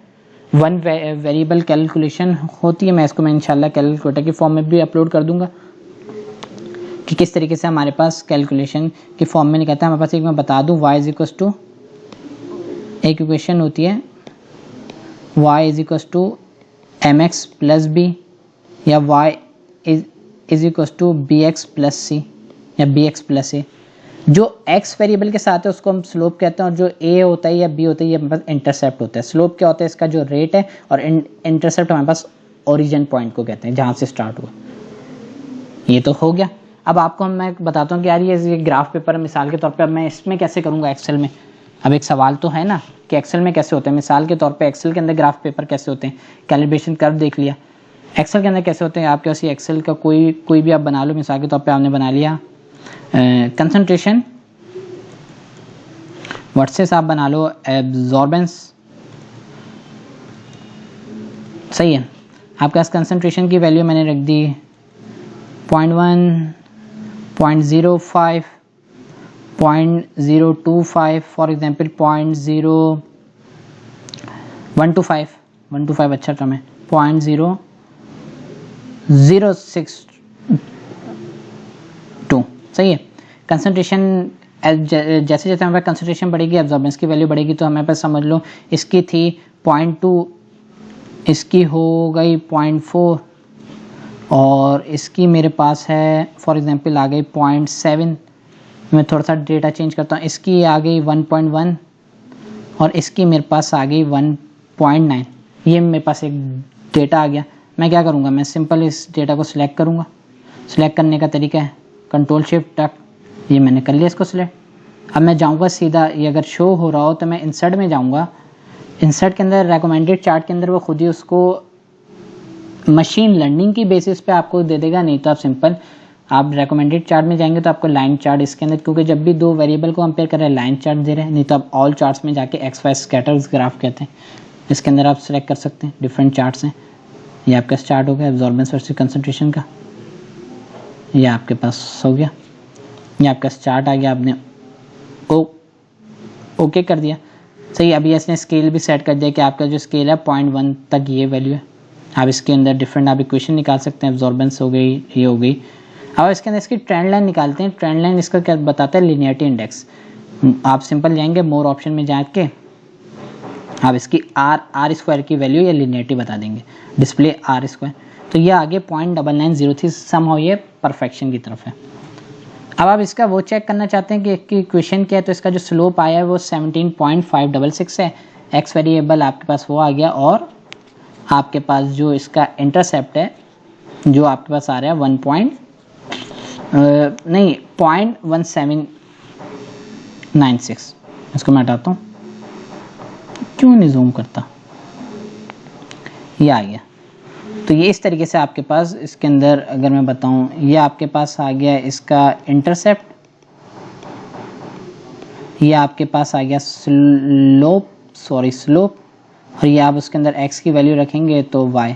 वन वेरिएबल कैलकुलेशन होती है, मैं इसको इंशाल्लाह कैलकुलेटर के फॉर्म में भी अपलोड कर दूंगा कि किस तरीके से हमारे पास कैलकुलेशन के फॉर्म में निकलता है। हमारे पास एक मैं बता दूं, y इज इक्वल्स टू, एक इक्वेशन होती है y is equals to mx plus b, या y is equals to bx plus c, या bx प्लस ए। जो x वेरिएबल के साथ है उसको हम स्लोप कहते हैं, और जो a होता है या b होता है ये हमारे पास इंटरसेप्ट होता है। स्लोप क्या होता है, इसका जो रेट है, और इंटरसेप्ट हमारे पास ओरिजिन पॉइंट को कहते हैं जहाँ से स्टार्ट हुआ। ये तो हो गया। अब आपको मैं बताता हूँ कि यार ये ग्राफ पेपर मिसाल के तौर पे अब मैं इसमें कैसे करूँगा एक्सेल में। अब एक सवाल तो है ना कि एक्सेल में कैसे होते हैं। मिसाल के तौर पे एक्सेल के अंदर ग्राफ पेपर कैसे होते हैं, कैलिब्रेशन कर्व देख लिया। एक्सेल के अंदर कैसे होते हैं, आपके पास एक्सेल का कोई भी आप बना लो। मिसाल के तौर पे आपने बना लिया कंसंट्रेशन वर्सेस आप बना लो एब्जॉर्बेंस, सही है। आपके पास कंसंट्रेशन की वैल्यू मैंने रख दी 0.1, 0.05, 0.025, फॉर एग्जाम्पल 0.125 अच्छा टर्म है, 0.0062, सही है। कंसंट्रेशन जैसे जैसे हमारे कंसंट्रेशन बढ़ेगी एब्जॉर्बेंस की वैल्यू बढ़ेगी। तो हमें पास समझ लो इसकी थी 0.2, इसकी हो गई 0.4, और इसकी मेरे पास है फॉर एग्जांपल आ गई 0.7। मैं थोड़ा सा डेटा चेंज करता हूँ, इसकी आ गई 1.1 और इसकी मेरे पास आ गई 1.9। ये मेरे पास एक डेटा आ गया। मैं क्या करूँगा, मैं सिंपल इस डेटा को सिलेक्ट करूँगा। सिलेक्ट करने का तरीका है कंट्रोल शिफ्ट टक, ये मैंने कर लिया इसको सिलेक्ट। अब मैं जाऊँगा सीधा, ये अगर शो हो रहा हो तो मैं इंसर्ट में जाऊँगा। इंसर्ट के अंदर रेकमेंडेड चार्ट के अंदर वो खुद ही उसको मशीन लर्निंग की बेसिस पे आपको दे देगा। नहीं तो आप सिंपल आप रेकमेंडेड चार्ट में जाएंगे तो आपको लाइन चार्ट इसके अंदर, क्योंकि जब भी दो वेरिएबल को कंपेयर कर रहे हैं लाइन चार्ट दे रहे हैं। नहीं तो आप ऑल चार्ट्स में जाके एक्स वाई स्कैटर्स ग्राफ कहते हैं, इसके अंदर आप सेलेक्ट कर सकते हैं। डिफरेंट चार्ट्स हैं। ये आपका चार्ट हो गया एब्जॉर्बेंस वर्सेस कंसंट्रेशन का, ये आपके पास हो गया। ये आपका चार्ट आ गया, आपने ओके कर दिया, सही। अभी इसने स्केल भी सेट कर दिया कि आपका जो स्केल है 0.1 तक ये वैल्यू है। आप इसके अंदर डिफरेंट आप इक्वेशन निकाल सकते हैं। एब्जॉर्बेंस हो गई, ये हो गई। अब इसके अंदर इसकी ट्रेंड लाइन निकालते हैं। ट्रेंड लाइन इसका क्या बताता है, लीनियरिटी इंडेक्स। आप सिंपल जाएंगे मोर ऑप्शन में जाके आप इसकी आर स्क्वायर की वैल्यू या लीनियरिटी बता देंगे, डिस्प्ले आर स्क्वायर। तो ये आगे 0.9903 समहाउ ये परफेक्शन की तरफ है। अब आप इसका वो चेक करना चाहते हैं कि इसकी इक्वेशन क्या है, तो इसका जो स्लोप आया है वो 17.566 है। एक्स वेरिएबल आपके पास वो आ गया, और आपके पास जो इसका इंटरसेप्ट है जो आपके पास आ रहा है 0.1796। इसको मैं हटाता हूँ, क्यों नहीं जूम करता, ये आ गया। तो ये इस तरीके से आपके पास इसके अंदर अगर मैं बताऊं, ये आपके पास आ गया इसका इंटरसेप्ट, ये आपके पास आ गया स्लोप, और ये आप उसके अंदर x की वैल्यू रखेंगे तो y।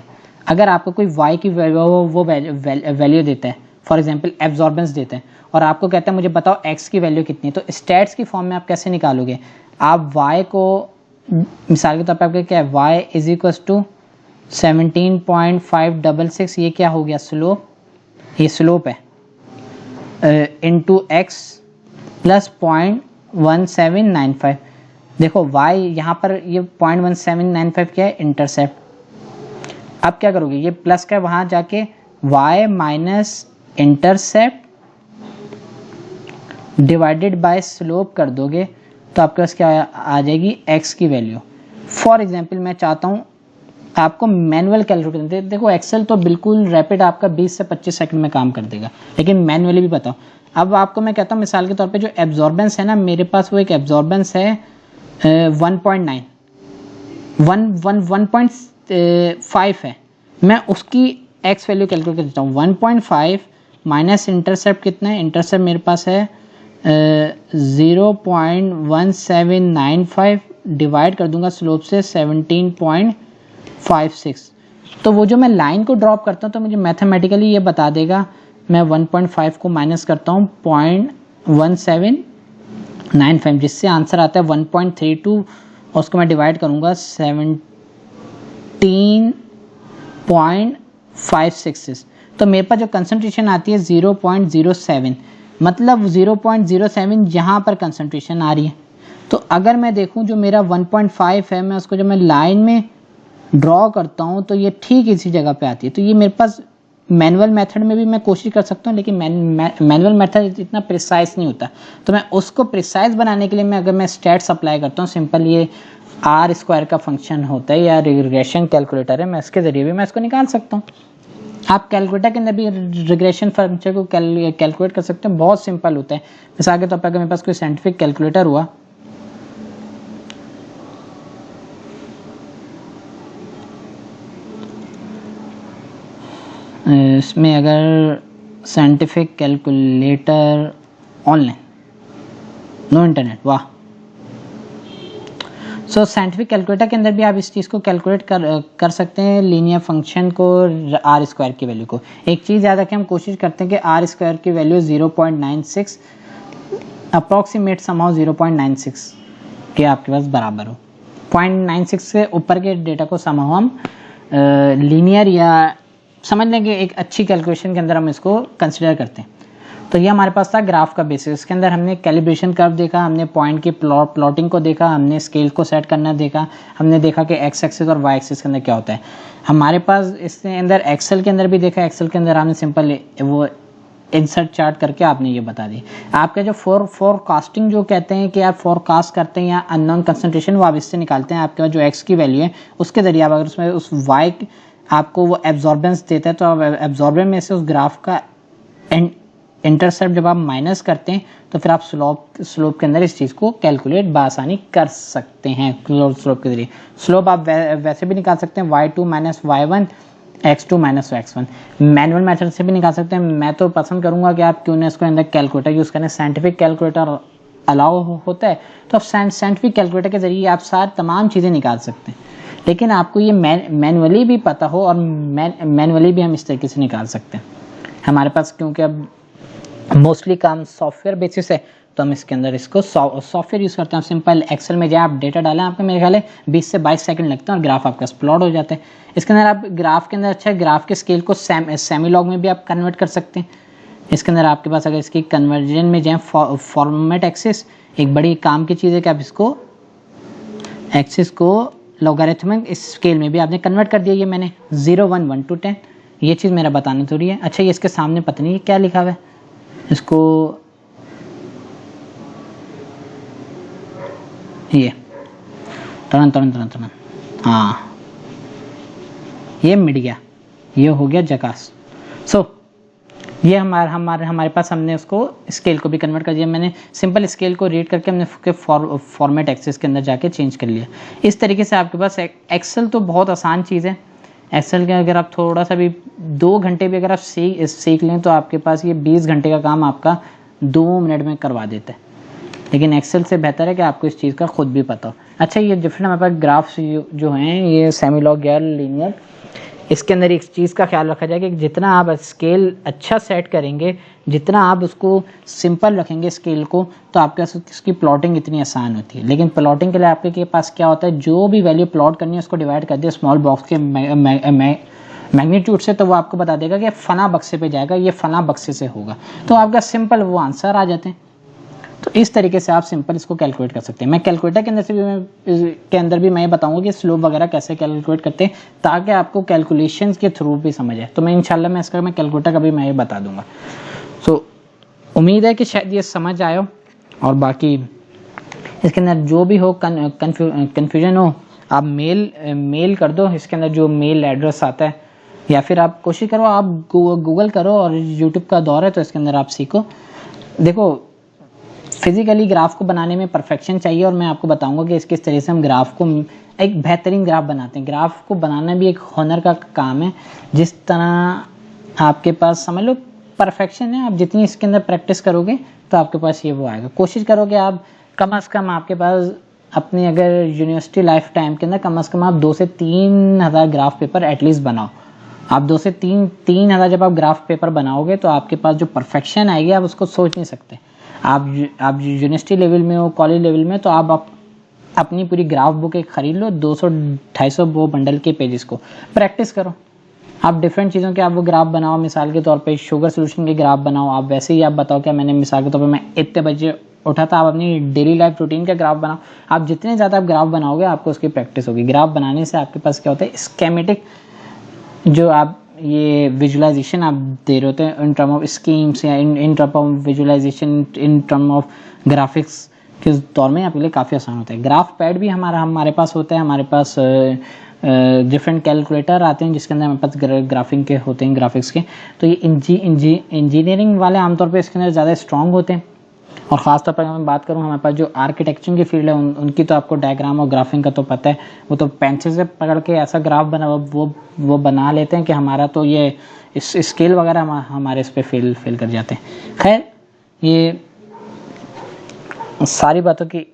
अगर आपको कोई y की वो वैल्यू देता है, फॉर एग्जांपल एब्जॉर्बेंस देता है, और आपको कहता है मुझे बताओ x की वैल्यू कितनी है, तो स्टैट्स की फॉर्म में आप कैसे निकालोगे? आप y को मिसाल के तौर पर आपका क्या है, y इज इक्वल्स टू 17.566, ये क्या हो गया स्लोप, ये स्लोप है, इनटू x प्लस 0.1795। देखो y यहाँ पर ये 0.1795 क्या है, इंटरसेप्ट। अब क्या करोगे, ये प्लस का वहां जाके y minus intercept divided by slope कर दोगे, तो आपके पास क्या आ जाएगी, x की वैल्यू। फॉर एग्जांपल मैं चाहता हूँ आपको मैनुअल कैलकुलेटर, देखो एक्सेल तो बिल्कुल रैपिड आपका 20 से 25 सेकंड में काम कर देगा, लेकिन मैनुअली भी बताओ। अब आपको मैं कहता हूँ मिसाल के तौर पे जो एब्जॉर्बेंस है ना, मेरे पास वो एक एब्जॉर्बेंस है 1.5 है, मैं उसकी एक्स वैल्यू कैलकुलेट कर देता हूँ। 1.5 माइनस इंटरसेप्ट कितना है, इंटरसेप्ट मेरे पास है 0.1795 डिवाइड कर दूंगा स्लोप से 17.56। तो वो जो मैं लाइन को ड्रॉप करता हूँ तो मुझे मैथमेटिकली ये बता देगा, मैं 1.5 को माइनस करता हूँ 0.1795, जिससे आंसर आता है 1.32, और उसको मैं डिवाइड करूँगा 17.566, तो मेरे पास जो कंसंट्रेशन आती है 0.07, मतलब 0.07 यहाँ पर कंसंट्रेशन आ रही है। तो अगर मैं देखूँ जो मेरा 1.5 है, मैं उसको जब मैं लाइन में ड्रॉ करता हूँ तो ये ठीक इसी जगह पे आती है। तो ये मेरे पास मैनुअल मेथड में भी मैं कोशिश कर सकता हूँ, लेकिन मैनुअल मेथड इतना प्रिसाइज नहीं होता, तो मैं उसको प्रिसाइज बनाने के लिए अगर मैं स्टैट्स अप्लाई करता हूँ, सिंपल ये आर स्क्वायर का फंक्शन होता है या रिग्रेशन कैलकुलेटर है, मैं इसके जरिए भी मैं इसको निकाल सकता हूँ। आप कैलकुलेटर के अंदर भी रिग्रेशन फंक्शन को कैलकुलेट कर सकते हैं, बहुत सिंपल होता है। मिसाल के तौर पर अगर मेरे पास कोई साइंटिफिक कैलकुलेटर हुआ, इसमें अगर scientific calculator online, no internet, वाह। सो साइंटिफिक कैलकुलेटर के अंदर भी आप इस चीज़ को कैलकुलेट कर सकते हैं, लीनियर फंक्शन को, आर स्क्वायर की वैल्यू को। एक चीज़ याद रखें, हम कोशिश करते हैं कि आर स्क्वायर की वैल्यू 0.96 अप्रॉक्सीमेट समाउ 0.96 के आपके पास बराबर हो। 0.96 से ऊपर के डेटा को समाउ हम लीनियर या समझ लें कि एक अच्छी कैलकुलेशन के अंदर हम इसको कंसिडर करते हैं। तो ये हमारे पास था ग्राफ का बेसिस। इसके अंदर हमने कैलिब्रेशन कर्व देखा, हमने पॉइंट की प्लॉटिंग को देखा, हमने स्केल को सेट करना देखा, हमने देखा कि एक्स एक्सिस और वाई एक्सिस के अंदर क्या होता है। हमारे पास इसके अंदर एक्सेल के अंदर भी देखा, एक्सेल के अंदर हमने सिंपल वो इंसर्ट चार्ट करके आपने ये बता दी। आपका जो फोरकास्टिंग जो कहते हैं कि आप फोरकास्ट करते हैं या अननोन कंसंट्रेशन, वो आप इससे निकालते हैं। आपके पास जो एक्स की वैल्यू है उसके जरिए आप अगर उसमें उस वाई आपको वो एब्जॉर्बेंस देता है, तो आप एब्जॉर्बेंस में से उस ग्राफ का इंटरसेप्ट जब आप माइनस करते हैं तो फिर आप स्लोप के अंदर इस चीज़ को कैलकुलेट बासानी कर सकते हैं स्लोप के जरिए। स्लोप आप वैसे भी निकाल सकते हैं, y2 minus y1 x2 minus x1, manual method से भी निकाल सकते हैं। मैं तो पसंद करूंगा कि आप क्यों ना इसको अंदर कैलकुलेटर यूज़ करें। साइंटिफिक कैलकुलेटर अलाउ होता है, तो आप साइंटिफिक कैलकुलेटर के जरिए आप सारी तमाम चीज़ें निकाल सकते हैं, लेकिन आपको ये मैनुअली भी पता हो, और मैनुअली भी हम इस तरीके से निकाल सकते हैं। हमारे पास क्योंकि अब मोस्टली काम सॉफ्टवेयर बेसिस है, तो हम इसके अंदर इसको सॉफ्टवेयर यूज़ करते हैं। सिंपल एक्सेल में जहाँ आप डेटा डालें, आपको मेरे ख्याल है 20 से 22 सेकंड लगता है और ग्राफ आपका प्लॉट हो जाता है। इसके अंदर आप ग्राफ के अंदर अच्छा ग्राफ के स्केल को सेमीलॉग में भी आप कन्वर्ट कर सकते हैं। इसके अंदर आपके पास अगर इसकी कन्वर्जन में जाए फॉर्मेट एक्सिस, एक बड़ी काम की चीज़ है कि आप इसको एक्सिस को लॉगरिथमिक स्केल में भी आपने कन्वर्ट कर दिया। ये मैंने 0 1 1 to 10, ये चीज़ मेरा बताना थोड़ी है। अच्छा, ये इसके सामने पता नहीं क्या लिखा हुआ है, इसको ये तुरंत। हाँ, ये मिट गया, ये हो गया जकास। सो ये हमारे पास हमने उसको स्केल को भी कन्वर्ट कर दिया। मैंने सिंपल स्केल को रीड करके हमने फॉर्मेट एक्सेस के अंदर जाके चेंज कर लिया। इस तरीके से आपके पास एक्सेल तो बहुत आसान चीज़ है। एक्सेल के अगर आप थोड़ा सा भी 2 घंटे भी अगर आप सीख लें तो आपके पास ये 20 घंटे का काम आपका 2 मिनट में करवा देता है। लेकिन एक्सेल से बेहतर है कि आपको इस चीज़ का खुद भी पता हो। अच्छा, ये डिफरेंट हमारे पास ग्राफ्स जो हैं, ये सेमी लॉग, गैर लीनियर, इसके अंदर एक चीज़ का ख्याल रखा जाए कि जितना आप स्केल अच्छा सेट करेंगे, जितना आप उसको सिंपल रखेंगे स्केल को, तो आपके पास उसकी प्लॉटिंग इतनी आसान होती है। लेकिन प्लॉटिंग के लिए आपके पास क्या होता है, जो भी वैल्यू प्लॉट करनी है उसको डिवाइड कर दिया स्मॉल बॉक्स के मैग्नीट्यूड से, तो वो आपको बता देगा कि फला बक्से पे जाएगा, ये फला बक्से से होगा, तो आपका सिंपल वो आंसर आ जाते हैं। तो इस तरीके से आप सिंपल इसको कैलकुलेट कर सकते हैं। मैं कैलकुलेटर के अंदर भी मैं बताऊंगा कि स्लोप वगैरह कैसे कैलकुलेट करते हैं, ताकि आपको कैलकुलेशंस के थ्रू भी समझ आए। तो मैं इंशाल्लाह मैं कैलकुलेटर का भी मैं ये बता दूंगा। सो उम्मीद है कि शायद ये समझ आए हो, और बाकी इसके अंदर जो भी हो कन्फ्यूजन हो, आप मेल कर दो। इसके अंदर जो मेल एड्रेस आता है, या फिर आप कोशिश करो, आप गूगल करो, और यूट्यूब का दौर है तो इसके अंदर आप सीखो। देखो, फिजिकली ग्राफ को बनाने में परफेक्शन चाहिए, और मैं आपको बताऊंगा कि किस तरह से हम ग्राफ को एक बेहतरीन ग्राफ बनाते हैं। ग्राफ को बनाना भी एक हुनर का काम है। जिस तरह आपके पास समझ लो परफेक्शन है, आप जितनी इसके अंदर प्रैक्टिस करोगे तो आपके पास ये वो आएगा। कोशिश करो कि आप कम से कम आपके पास अपनी अगर यूनिवर्सिटी लाइफ टाइम के अंदर कम से कम आप 2 से 3 हज़ार ग्राफ पेपर एटलीस्ट बनाओ। आप 2 से 3 हज़ार जब आप ग्राफ पेपर बनाओगे तो आपके पास जो परफेक्शन आएगी आप उसको सोच नहीं सकते। आप यूनिवर्सिटी लेवल में हो, कॉलेज लेवल में, तो आप अपनी पूरी ग्राफ बुक एक खरीद लो, 200-250 वो बंडल के पेजेस को प्रैक्टिस करो। आप डिफरेंट चीज़ों के आप वो ग्राफ बनाओ। मिसाल के तौर पे शुगर सोल्यूशन के ग्राफ बनाओ। आप वैसे ही आप बताओ क्या मैंने मिसाल के तौर पे मैं इतने बजे उठा था, आप अपनी डेली लाइफ रूटीन का ग्राफ बनाओ। आप जितने ज़्यादा आप ग्राफ बनाओगे आपको उसकी प्रैक्टिस होगी। ग्राफ बनाने से आपके पास क्या होता है, स्केमेटिक जो आप ये विजुअलाइजेशन आप दे रहे होते हैं इन टर्म ऑफ स्कीम्स, या in term of visualization, in term of graphics के दौर में आपके लिए काफ़ी आसान होता है। ग्राफ पैड भी हमारे पास होता है। हमारे पास डिफरेंट कैलकुलेटर आते हैं जिसके अंदर हमारे पास ग्राफिंग के होते हैं, ग्राफिक्स के। तो ये इंजीनियरिंग वाले आमतौर पर इसके अंदर ज़्यादा स्ट्रॉन्ग होते हैं। और ख़ासतौर पर मैं बात करूँ, हमारे पास जो आर्किटेक्चर की फील्ड है उनकी तो आपको डायग्राम और ग्राफिंग का तो पता है। वो तो पेंसिल से पकड़ के ऐसा ग्राफ बना वो बना लेते हैं कि हमारा तो ये इस स्केल वगैरह हमारे इस पर फेल कर जाते हैं। खैर, ये सारी बातों की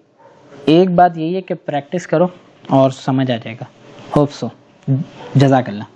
एक बात यही है कि प्रैक्टिस करो और समझ आ जाएगा। Hope so. जज़ाकल्लाह।